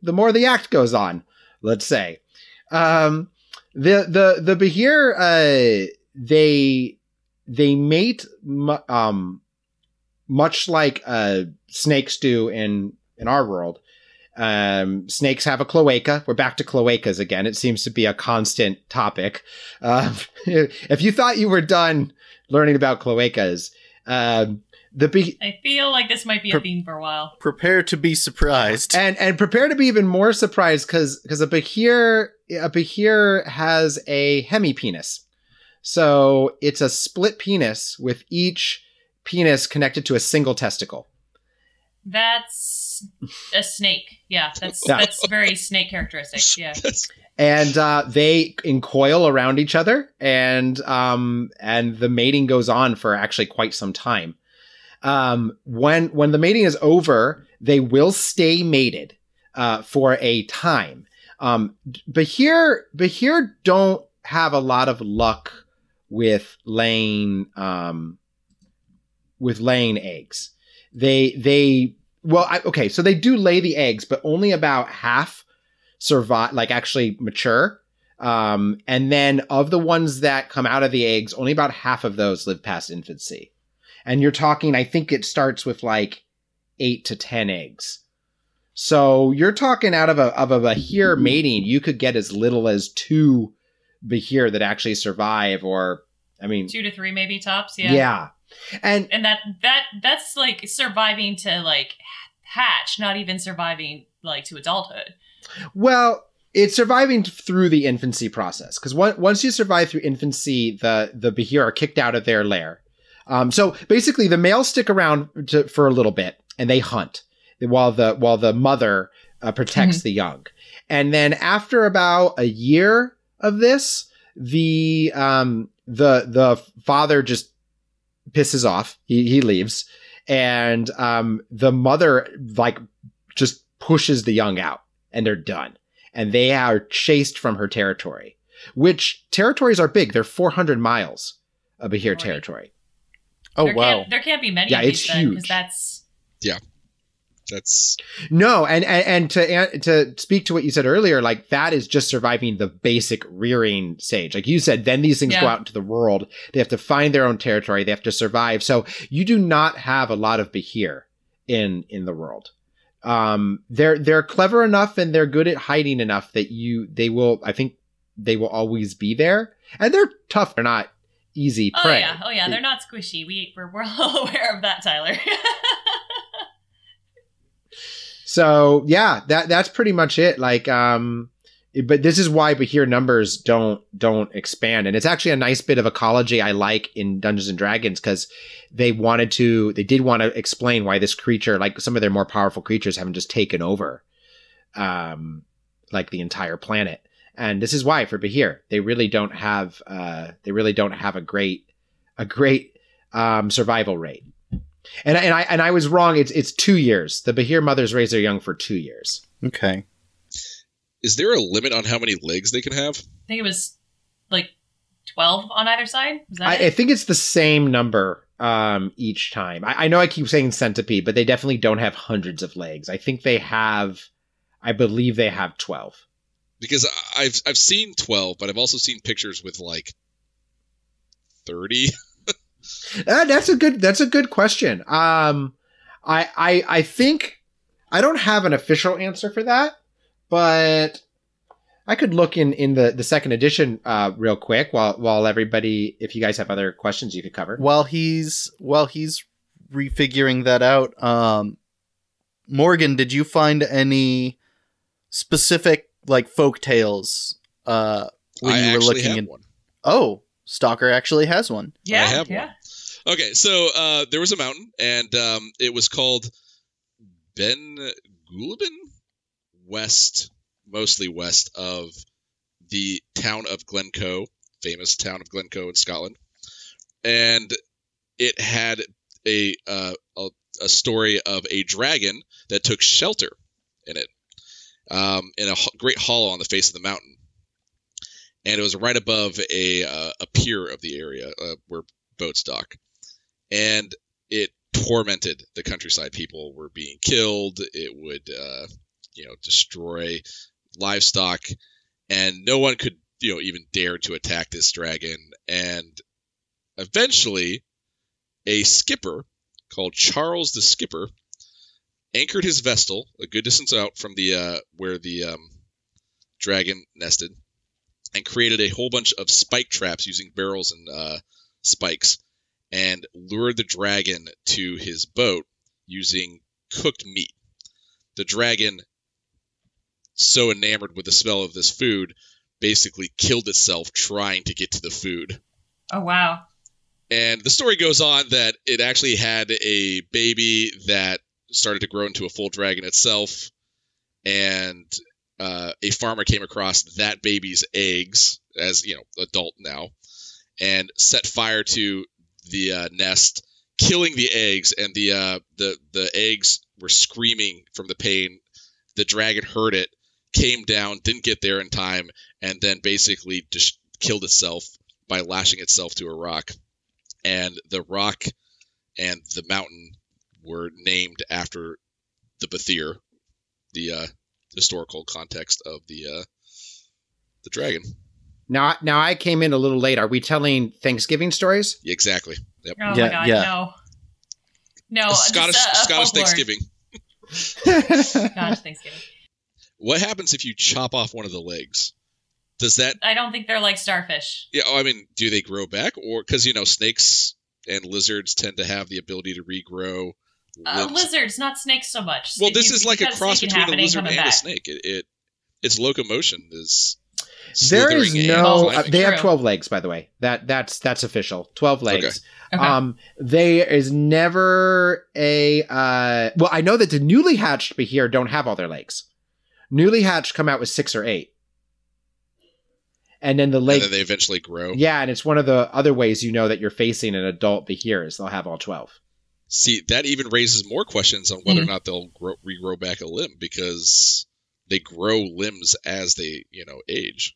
the more the act goes on. let's say. The Behir, they mate much like snakes do in our world. Snakes have a cloaca. We're back to cloacas again. It seems to be a constant topic. If you thought you were done learning about cloacas, I feel like this might be a theme for a while. Prepare to be surprised. And prepare to be even more surprised because a Behir has a hemipenis. So it's a split penis with each penis connected to a single testicle. That's a snake. Yeah, that's very snake characteristic. Yeah. And they encoil around each other, and the mating goes on for actually quite some time. When the mating is over, they will stay mated for a time. Behir don't have a lot of luck with laying eggs. So they do lay the eggs, but only about half survive, like actually mature. And then of the ones that come out of the eggs, only about half of those live past infancy. And you're talking, I think it starts with like 8 to 10 eggs. So you're talking out of a Behir mating, you could get as little as 2 Behir that actually survive, or 2 to 3 maybe tops. Yeah. Yeah. And that's like surviving to like hatch, not even surviving like to adulthood. Well, it's surviving through the infancy process, because once you survive through infancy, the Behir are kicked out of their lair. So basically, the males stick around for a little bit, and they hunt while the mother protects the young. And then after about a year of this, the father just pisses off. He leaves, and the mother like just pushes the young out, and they're done. And they are chased from her territory, which territories are big. They're 400 miles of Behir territory. Oh, wow. There can't be many Yeah, of these it's then, huge. 'cause that's... Yeah. That's... No, and to speak to what you said earlier, like that is just surviving the basic rearing stage. Like you said, then these things go out into the world. They have to find their own territory. They have to survive. So you do not have a lot of Behir in the world. They're clever enough and they're good at hiding enough that they will always be there. And they're tough. They're not easy prey. Oh yeah. They're not squishy. We're all aware of that, Tyler. So yeah, that's pretty much it. Like, but this is why Behir numbers don't expand. And it's actually a nice bit of ecology I like in Dungeons and Dragons, because they did want to explain why this creature, like some of their more powerful creatures, haven't just taken over, like the entire planet. And this is why for Behir, they really don't have a great survival rate. And I was wrong. It's 2 years. The Behir mothers raise their young for 2 years. Okay. Is there a limit on how many legs they can have? I think it was like 12 on either side. Was that I think it's the same number each time. I know I keep saying centipede, but they definitely don't have hundreds of legs. I believe they have 12. Because I've seen 12, but I've also seen pictures with like 30. That's a good question. I think I don't have an official answer for that, but I could look in the second edition real quick while everybody, if you guys have other questions you could cover. While he's refiguring that out, Morgan, did you find any specific like folk tales when you were looking in? One. Oh, Stalker actually has one. Yeah, I have one. Okay, so there was a mountain, and it was called Ben Gulben, mostly west of the town of Glencoe, famous town of Glencoe in Scotland. And it had a story of a dragon that took shelter in it, in a great hollow on the face of the mountain. And it was right above a pier of the area where boats dock. And it tormented the countryside. People were being killed. It would, destroy livestock, and no one could, even dare to attack this dragon. And eventually, a skipper called Charles the Skipper anchored his vessel a good distance out from the where the dragon nested, and created a whole bunch of spike traps using barrels and spikes, and lured the dragon to his boat using cooked meat. The dragon, so enamored with the smell of this food, basically killed itself trying to get to the food. Oh, wow. And the story goes on that it actually had a baby that started to grow into a full dragon itself, and a farmer came across that baby's eggs, as adult now, and set fire to the nest, killing the eggs, and the eggs were screaming from the pain. The dragon heard it, came down, didn't get there in time, and then basically just killed itself by lashing itself to a rock. And the rock and the mountain were named after the Behir, the historical context of the dragon. Now I came in a little late. Are we telling Thanksgiving stories? Exactly. Yep. Oh my god, no. No, Scottish folklore. Thanksgiving. Scottish Thanksgiving. What happens if you chop off one of the legs? Does that... I don't think they're like starfish. Yeah, I mean, do they grow back? Or because, snakes and lizards tend to have the ability to regrow limbs. Lizards, not snakes so much. Well, this is like a cross between a lizard and a snake. Its locomotion is... There is no. They have True. 12 legs, by the way. That's official. 12 legs. Okay. There is never a. Well, I know that the newly hatched Behir don't have all their legs. Newly hatched come out with 6 or 8, and then the leg. And then they eventually grow. Yeah, and it's one of the other ways you know that you're facing an adult Behir is they'll have all 12. See, that even raises more questions on whether or not they'll regrow back a limb, because they grow limbs as they age.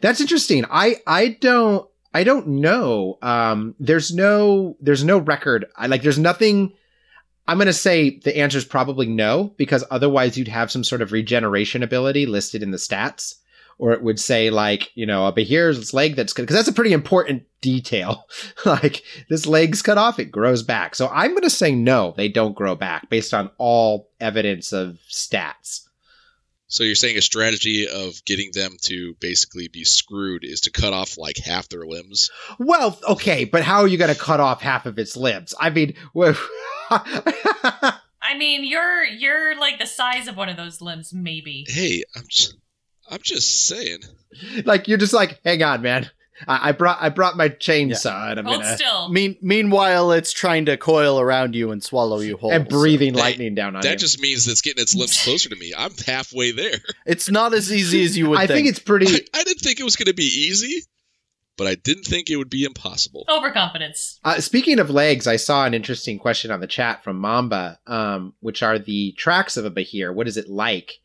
That's interesting. I don't know. There's no record. There's nothing. I'm going to say the answer is probably no, because otherwise you'd have some sort of regeneration ability listed in the stats, or it would say a Behir's leg that's good, because that's a pretty important detail. Like, this leg's cut off, it grows back. So I'm going to say no, they don't grow back based on all evidence of stats. So you're saying a strategy of getting them to basically be screwed is to cut off like half their limbs? Well, okay, but how are you going to cut off half of its limbs? I mean, I mean, you're like the size of one of those limbs, maybe. Hey, I'm just saying. Like, you're just like, hang on, man. I brought my chainsaw, and I'm Hold gonna. still. Meanwhile, it's trying to coil around you and swallow you whole. And breathing lightning down on you. That just means that it's getting its limbs closer to me. I'm halfway there. It's not as easy as you would think. I think it's pretty. I didn't think it was going to be easy, but I didn't think it would be impossible. Overconfidence. Speaking of legs, I saw an interesting question on the chat from Mamba, which are the tracks of a Behir. What is it like?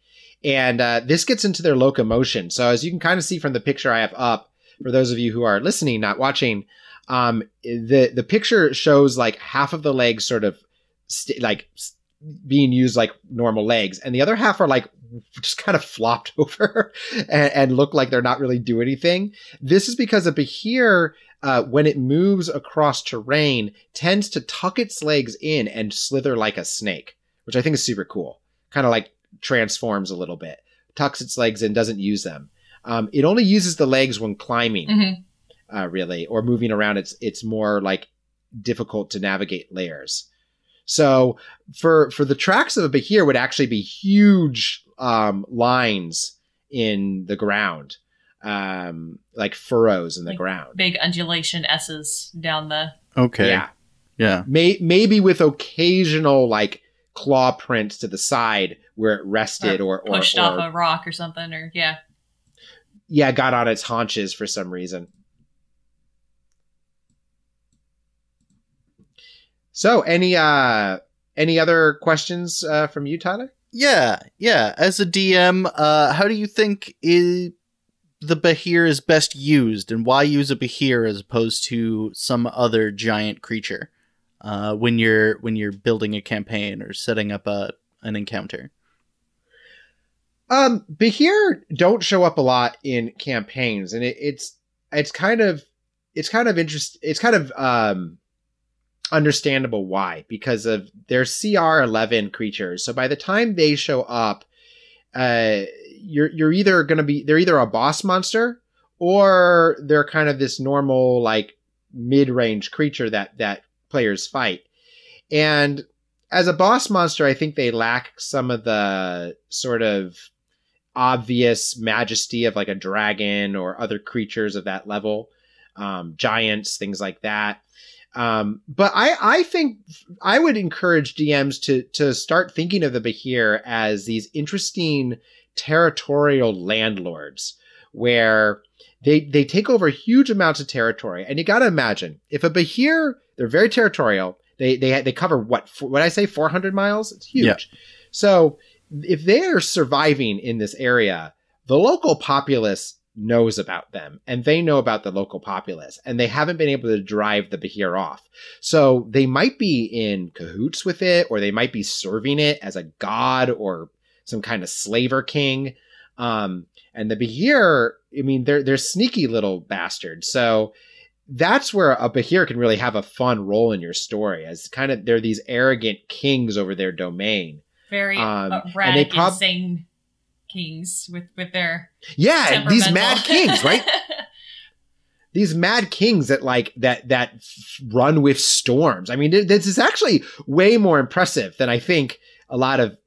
And this gets into their locomotion. So as you can kind of see from the picture I have up, for those of you who are listening, not watching, the picture shows like half of the legs sort of being used like normal legs, and the other half are like just kind of flopped over and look like they're not really doing anything. This is because a Behir, when it moves across terrain, tends to tuck its legs in and slither like a snake, which I think is super cool. Kind of like transforms a little bit, tucks its legs in, doesn't use them. It only uses the legs when climbing, really, or moving around. It's more like difficult to navigate layers. So for the tracks of a Behir would actually be huge lines in the ground, like furrows in the ground. Big undulation S's down the... Okay. Yeah. Maybe with occasional like claw prints to the side where it rested or pushed off a rock or something, or got on its haunches for some reason. So, any other questions from you, Tyler? Yeah. As a DM, how do you think the Behir is best used, and why use a Behir as opposed to some other giant creature when you're building a campaign or setting up an encounter? Behir don't show up a lot in campaigns, and it's kind of interesting. It's kind of understandable why, because of their CR11 creatures. So by the time they show up, you're either going to be, they're either a boss monster or they're kind of this normal like mid-range creature that players fight. And as a boss monster, I think they lack some of the sort of obvious majesty of like a dragon or other creatures of that level, giants, things like that. But I think I would encourage DMs to start thinking of the Behir as these interesting territorial landlords where they take over huge amounts of territory. And you got to imagine, if a Behir, they're very territorial. They cover what I say, 400 miles? It's huge. Yeah. So if they're surviving in this area, the local populace knows about them and they know about the local populace, and they haven't been able to drive the Behir off. So they might be in cahoots with it, or they might be serving it as a god or some kind of slaver king. And the Behir, I mean, they're sneaky little bastards. So that's where a Behir can really have a fun role in your story, as kind of they're these arrogant kings over their domain. Very erratic, insane kings with their these mad kings, right? These mad kings that run with storms. I mean, this is actually way more impressive than I think a lot of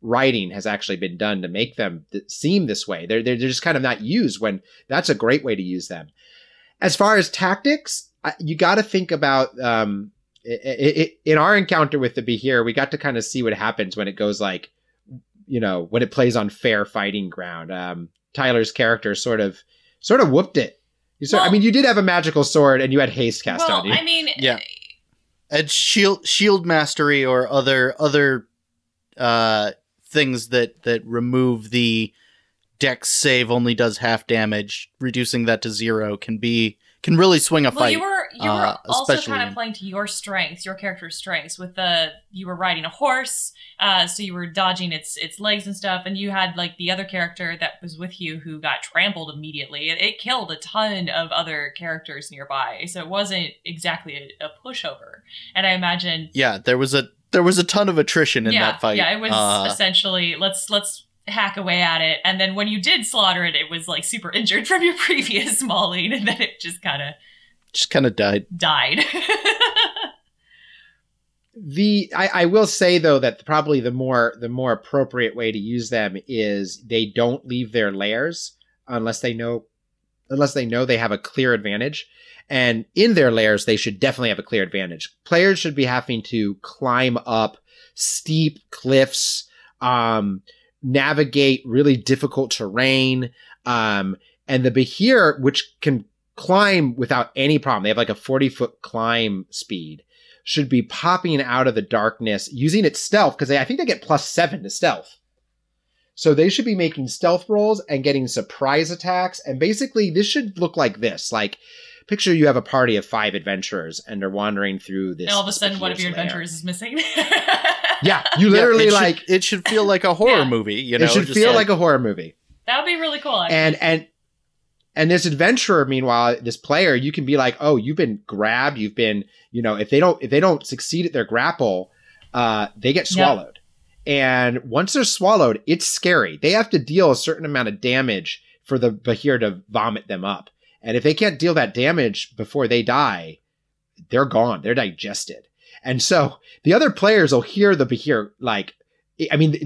writing has actually been done to make them seem this way. They're just kind of not used, when that's a great way to use them. As far as tactics, you got to think about in our encounter with the Behir, we got to kind of see what happens when it goes like, when it plays on fair fighting ground. Tyler's character sort of whooped it. You did have a magical sword and you had haste cast on you. I mean, yeah, and shield mastery or other things that remove the dex save only does half damage. Reducing that to 0 can really swing a fight. You were also kind of playing to your strengths, your character's strengths. You were riding a horse, so you were dodging its legs and stuff, and you had like the other character that was with you who got trampled immediately. It killed a ton of other characters nearby, so it wasn't exactly a pushover. And I imagine, there was a ton of attrition in that fight. Yeah, it was essentially let's hack away at it, and then when you did slaughter it, it was like super injured from your previous mauling, and then it just kind of died. I will say though that probably the more appropriate way to use them is they don't leave their lairs unless they know they have a clear advantage. And in their lairs, they should definitely have a clear advantage. Players should be having to climb up steep cliffs, navigate really difficult terrain. And the Behir, which can climb without any problem, they have like a 40-foot climb speed, should be popping out of the darkness using its stealth, because I think they get +7 to stealth. So they should be making stealth rolls and getting surprise attacks. And basically this should look like this. Like, picture you have a party of 5 adventurers and they're wandering through this. And all of a sudden one of your adventurers is missing. Yeah, you literally it should feel like a horror movie, It should feel like a horror movie. That would be really cool, actually. And this adventurer, meanwhile, this player, you can be like, oh, you've been grabbed, you've been, if they don't succeed at their grapple, they get swallowed. Yep. And once they're swallowed, it's scary. They have to deal a certain amount of damage for the Behir to vomit them up. And if they can't deal that damage before they die, they're gone. They're digested. And so the other players will hear the Behir,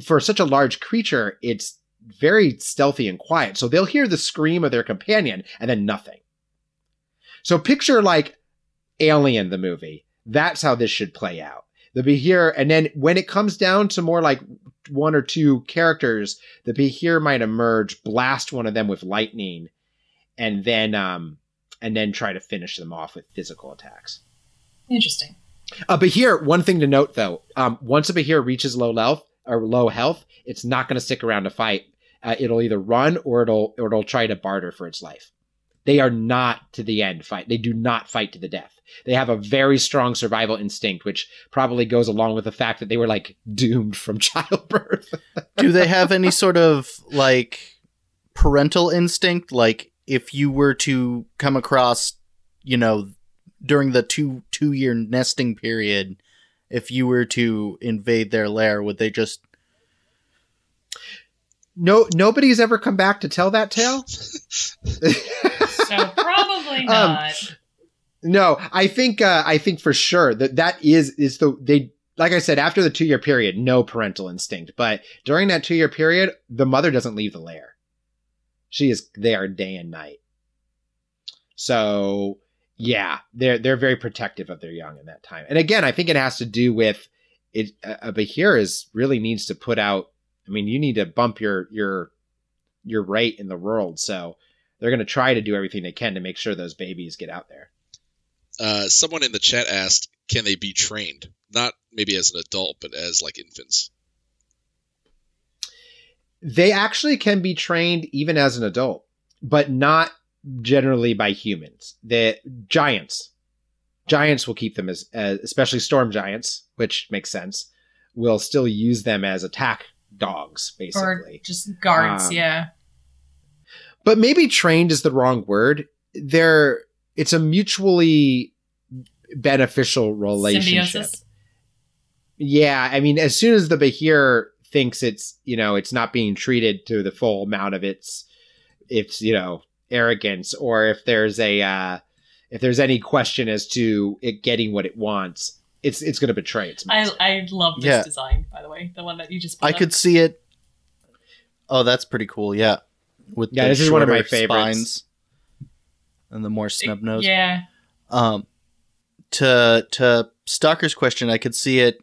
for such a large creature, it's very stealthy and quiet. So they'll hear the scream of their companion and then nothing. So picture like Alien, the movie. That's how this should play out. The Behir, and then when it comes down to more like 1 or 2 characters, the Behir might emerge, blast one of them with lightning, and then try to finish them off with physical attacks. Interesting. A Behir, one thing to note though, once a Behir reaches low health, it's not going to stick around to fight. It'll either run or it'll try to barter for its life. They are not to the end fight. They do not fight to the death. They have a very strong survival instinct, which probably goes along with the fact that they were like doomed from childbirth. Do they have any sort of like parental instinct? Like if you were to come across, you know, during the two-year nesting period, if you were to invade their lair, would they just... No, nobody's ever come back to tell that tale. So probably not. No, I think for sure that is they, like I said, after the 2-year period, no parental instinct. But during that 2-year period, the mother doesn't leave the lair. She is there day and night. So yeah, they're very protective of their young in that time. And again, I think it has to do with it. A Behir really needs to put out. I mean, you need to bump your rate in the world. So they're going to try to do everything they can to make sure those babies get out there. Someone in the chat asked, can they be trained? Not maybe as an adult, but as like infants. They actually can be trained even as an adult, but not generally by humans. The giants will keep them as especially storm giants, which makes sense, will still use them as attack dogs, basically. Or just guards, yeah. But maybe trained is the wrong word. It's a mutually beneficial relationship. Symbiosis. Yeah, I mean, as soon as the Behir thinks it's not being treated to the full amount of its arrogance, or if there's any question as to it getting what it wants, it's going to betray its master. I love this design, by the way, the one that you just put up. could see it. Oh, that's pretty cool. Yeah, this is one of my favorites. Spines and the more snub nose. Yeah. To Stalker's question, I could see it.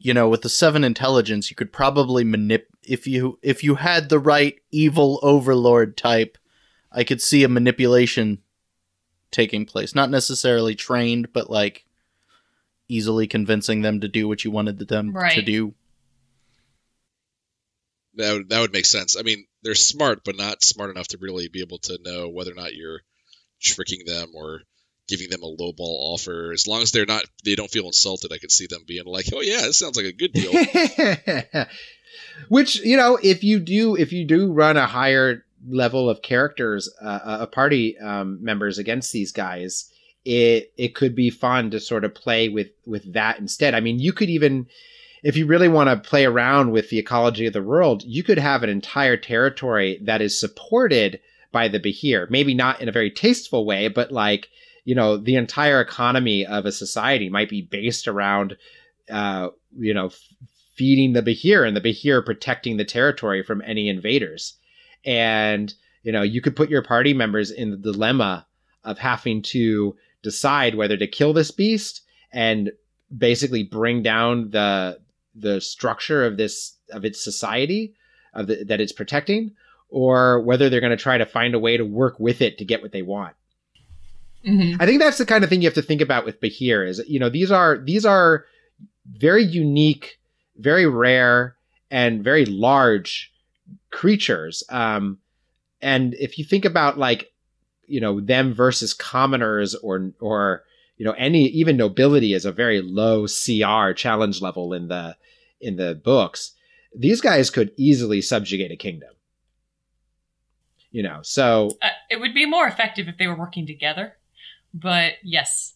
With the 7 intelligence, you could probably if you had the right evil overlord type, I could see a manipulation taking place. Not necessarily trained, but like easily convincing them to do what you wanted them to do. That would make sense. I mean, they're smart, but not smart enough to really be able to know whether or not you're tricking them or giving them a lowball offer. As long as they don't feel insulted, I could see them being like, "Oh yeah, this sounds like a good deal." Which, if you do run a higher level of characters, party members against these guys, it could be fun to sort of play with that instead. I mean, you could even, if you really want to play around with the ecology of the world, you could have an entire territory that is supported by the Behir. Maybe not in a very tasteful way, but like, the entire economy of a society might be based around, feeding the Behir and the Behir protecting the territory from any invaders. And, you could put your party members in the dilemma of having to decide whether to kill this beast and basically bring down the structure of its society that it's protecting, or whether they're going to try to find a way to work with it to get what they want. Mm-hmm. I think that's the kind of thing you have to think about with Behir is, these are very unique, very rare, and very large creatures. And if you think about them versus commoners or any, even nobility is a very low CR challenge level in the books. These guys could easily subjugate a kingdom. So it would be more effective if they were working together. But yes.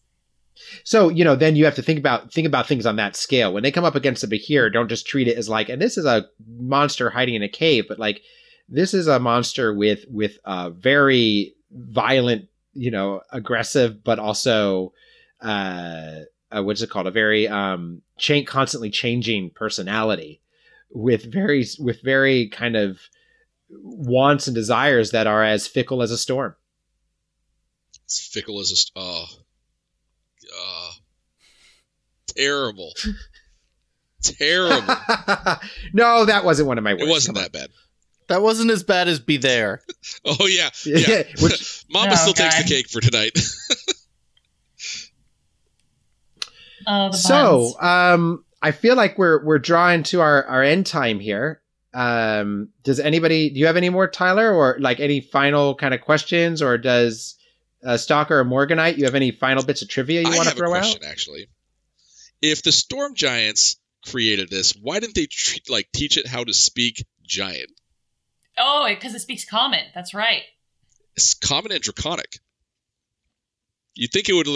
So, then you have to think about things on that scale. When they come up against a Behir, don't just treat it as like, and this is a monster hiding in a cave, but like, this is a monster with a very violent, aggressive, but also, what's it called? A very, constantly changing personality with very kind of wants and desires that are as fickle as a storm. It's fickle as terrible. Terrible. No, that wasn't one of my words. It wasn't that bad. That wasn't as bad as Be There. Oh, yeah. Mama still takes the cake for tonight. Oh, so, I feel like we're drawing to our end time here. does anybody, do you have any more, Tyler, or like any final kind of questions, or does Stalker or Morganite, you have any final bits of trivia you want to throw I have a out? question, actually. If the Storm Giants created this, why didn't they teach it how to speak Giant? Oh, because it speaks Common. That's right. It's Common and Draconic. You'd think it would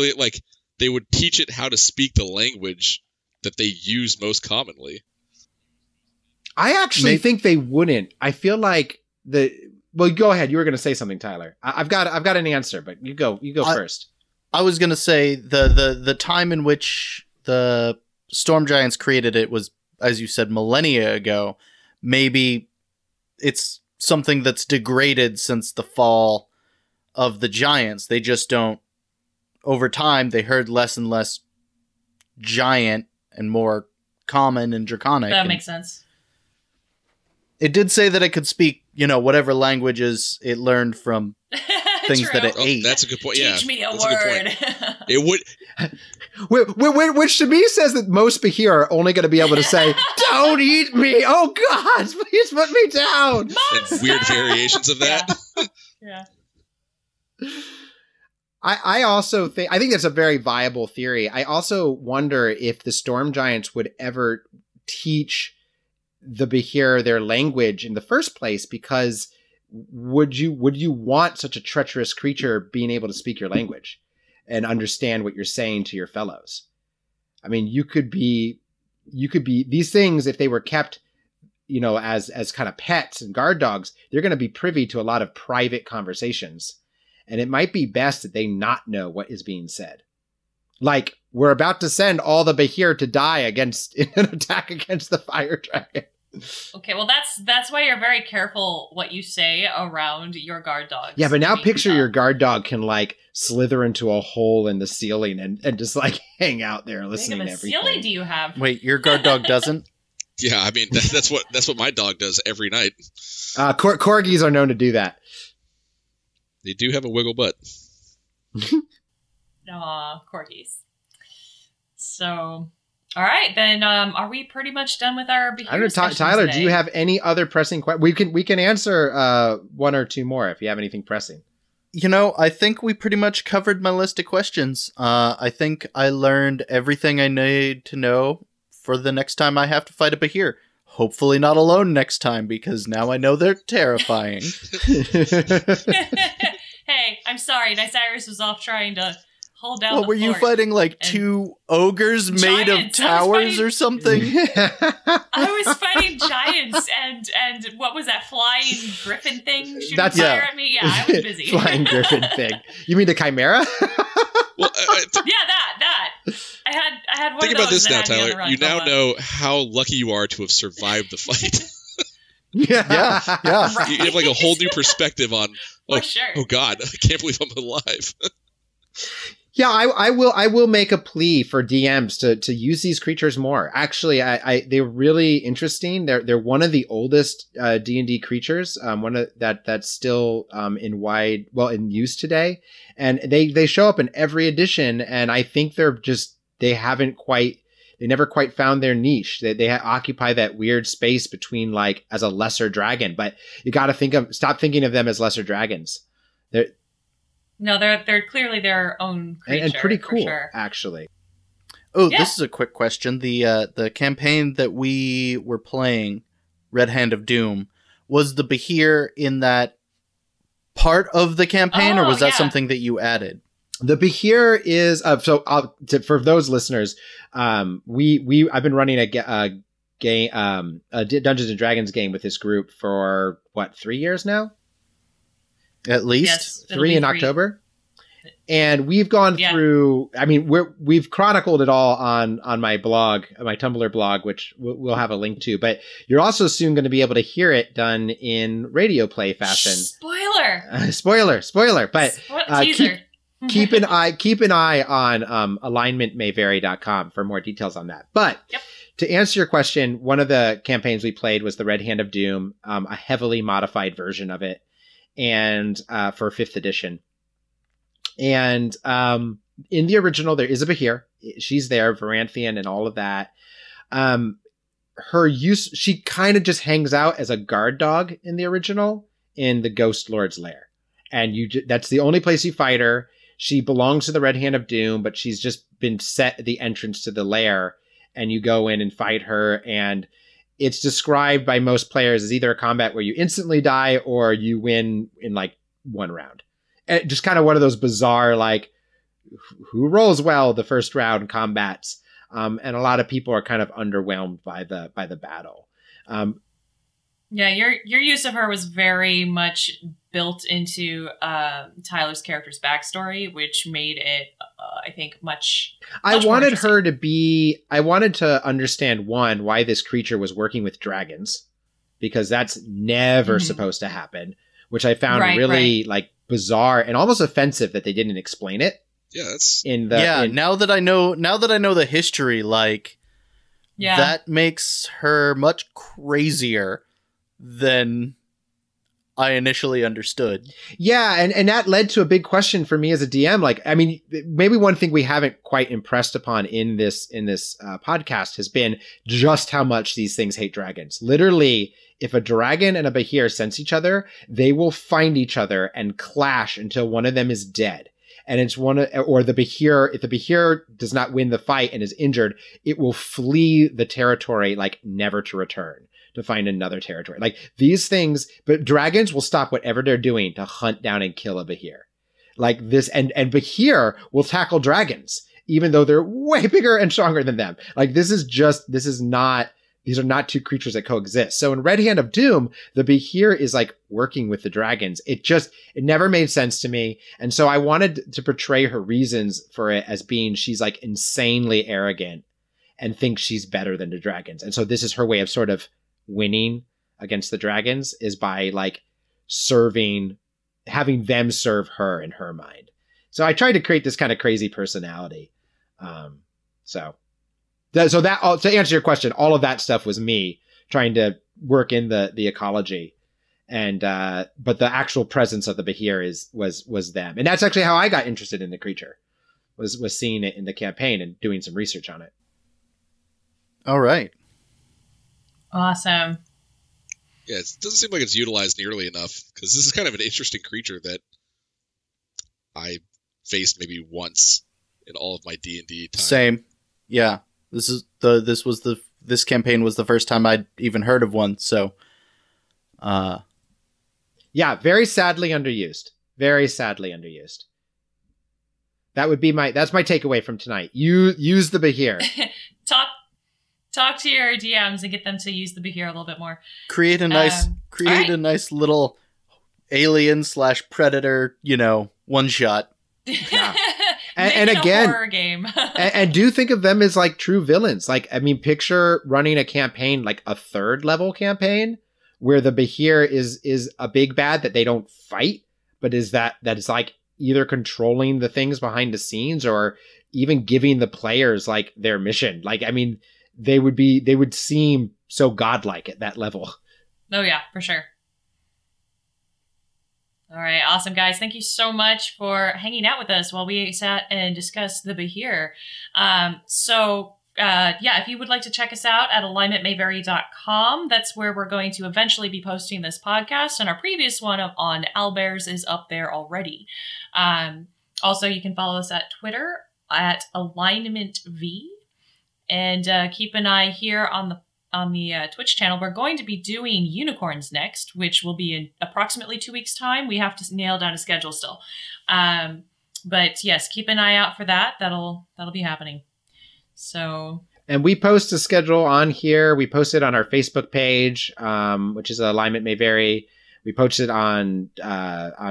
they would teach it how to speak the language that they use most commonly. I actually think they wouldn't. I feel like well, go ahead. You were going to say something, Tyler. I've got an answer, but you go first. I was going to say the time in which the Storm Giants created it was, as you said, millennia ago. Maybe it's something that's degraded since the fall of the Giants. They just don't, over time, they heard less and less Giant and more Common and Draconic. That makes sense. It did say that it could speak, whatever languages it learned from things True. that it ate. That's a good point. Teach me a word. It would. Which to me says that most Behir are only going to be able to say, "Don't eat me! Oh God, please put me down!" And weird variations of that. Yeah. I also think that's a very viable theory. I also wonder if the Storm Giants would ever teach the Behir their language in the first place, because would you want such a treacherous creature being able to speak your language and understand what you're saying to your fellows? I mean, you could be these things, if they were kept, as kind of pets and guard dogs, they're going to be privy to a lot of private conversations. And it might be best that they not know what is being said. Like, we're about to send all the Behir to die in an attack against the fire dragon. Okay, well that's why you're very careful what you say around your guard dogs. Yeah, but now picture your guard dog can slither into a hole in the ceiling and just hang out there listening to everything. How big of a ceiling do you have? Wait, your guard dog doesn't? Yeah, I mean that's what my dog does every night. Corgis are known to do that. They do have a wiggle butt. Aw, corgis. So, all right, then are we pretty much done with our Behir discussion Tyler, today? do you have any other pressing questions? We can answer one or two more if you have anything pressing. I think we pretty much covered my list of questions. I think I learned everything I need to know for the next time I have to fight a Behir. Hopefully not alone next time, because now I know they're terrifying. Hey, I'm sorry. Nice Iris was off trying to hold down What the were you fort. fighting, two ogres made of Giants. towers or something? I was fighting giants and what was that flying griffin thing shooting fire at me? Yeah, I was busy. Flying griffin thing. You mean the chimera? Well, yeah, that. I had one think of about those this now, that had me on the Tyler. run You for a now while. know how lucky you are to have survived the fight. Yeah. Right. You have a whole new perspective on. For sure. Oh God, I can't believe I'm alive. Yeah, I will make a plea for DMs to use these creatures more. Actually, they're really interesting. They're one of the oldest D&D creatures. One of that's still in use today, and they show up in every edition. And I think they never quite found their niche. They occupy that weird space between as a lesser dragon. But you got to stop thinking of them as lesser dragons. They're clearly their own creature. And pretty cool, sure. actually. Oh, Yeah. This is a quick question. The campaign that we were playing, Red Hand of Doom, was the Behir in that part of the campaign, or was that something that you added? The Behir is for those listeners, I've been running a game, a Dungeons and Dragons game with this group for 3 years now. At least Yes, it'll 3 be in October. And we've gone through, we've chronicled it all on my blog, my Tumblr blog, which we'll have a link to, but you're also soon going to be able to hear it done in radio play fashion. Spoiler, but teaser. keep an eye on alignmentmayvary.com for more details on that. But to answer your question, one of the campaigns we played was the Red Hand of Doom, a heavily modified version of it, and for 5th edition. And in the original, there is a Behir. She's there, Varanthian and all of that. her use, she kind of just hangs out as a guard dog in the original in the Ghost Lord's lair. And that's the only place you fight her. She belongs to the Red Hand of Doom, but she's just been set at the entrance to the lair, and you go in and fight her. And it's described by most players as either a combat where you instantly die or you win in like one round. And just kind of one of those bizarre, like, who rolls well the first round combats. And a lot of people are kind of underwhelmed by the battle. Yeah, your use of her was very much built into Tyler's character's backstory, which made it, I think, much I wanted her to be... I wanted to understand, one, why this creature was working with dragons, because that's never supposed to happen, which I found really like bizarre and almost offensive that they didn't explain it. Yeah, that's... Now that I know the history, like, that makes her much crazier than I initially understood. Yeah, and that led to a big question for me as a DM. Like, I mean, maybe one thing we haven't quite impressed upon in this podcast has been just how much these things hate dragons. Literally, if a dragon and a Behir sense each other, they will find each other and clash until one of them is dead. And it's or the Behir, if the Behir does not win the fight and is injured, it will flee the territory, like, never to return, to find another territory. Like, these things, but dragons will stop whatever they're doing to hunt down and kill a Behir. Like this, and Behir will tackle dragons, even though they're way bigger and stronger than them. Like, these are not two creatures that coexist. So in Red Hand of Doom, the Behir is like working with the dragons. It never made sense to me. And so I wanted to portray her reasons for it as being, she's like insanely arrogant and thinks she's better than the dragons. And so this is her way of sort of winning against the dragons, is by like having them serve her in her mind. So I tried to create this kind of crazy personality. To answer your question, all of that stuff was me trying to work in the ecology, and but the actual presence of the Behir was them, and that's actually how I got interested in the creature, was seeing it in the campaign and doing some research on it. All right, awesome. Yeah, it doesn't seem like it's utilized nearly enough, because this is kind of an interesting creature that I faced maybe once in all of my D&D time. Same, yeah. This campaign was the first time I'd even heard of one. So, yeah, very sadly underused. Very sadly underused. That's my takeaway from tonight. Use the Behir. Talk to your DMs and get them to use the Behir a little bit more. Create a nice little alien/predator, one shot. Yeah. And again, a horror game. and do think of them as like true villains. Like, I mean, picture running a campaign, like a 3rd level campaign, where the Behir is a big bad that they don't fight, but is that is like either controlling the things behind the scenes or even giving the players like their mission. Like, I mean, they would seem so godlike at that level. Oh yeah, for sure. All right, awesome, guys. Thank you so much for hanging out with us while we sat and discussed the Behir. If you would like to check us out at alignmentmayvary.com, that's where we're going to eventually be posting this podcast, and our previous one on owlbears is up there already. Also, you can follow us at Twitter at alignmentv, and keep an eye here on the Twitch channel. We're going to be doing unicorns next, which will be in approximately 2 weeks' time. We have to nail down a schedule still. But yes, keep an eye out for that. That'll be happening. So. And we post a schedule on here. We post it on our Facebook page, which is Alignment May Vary. We post it on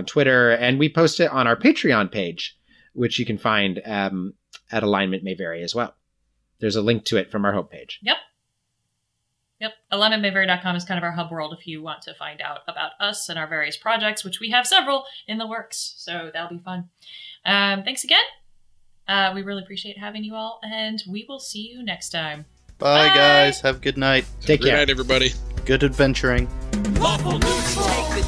Twitter, and we post it on our Patreon page, which you can find at Alignment May Vary as well. There's a link to it from our homepage. Yep. alignmentmayvary.com is kind of our hub world if you want to find out about us and our various projects, which we have several in the works. So that'll be fun. Thanks again. We really appreciate having you all, and we will see you next time. Bye, guys. Have a good night. Take care. Good night, everybody. Good adventuring. Lawful neutral.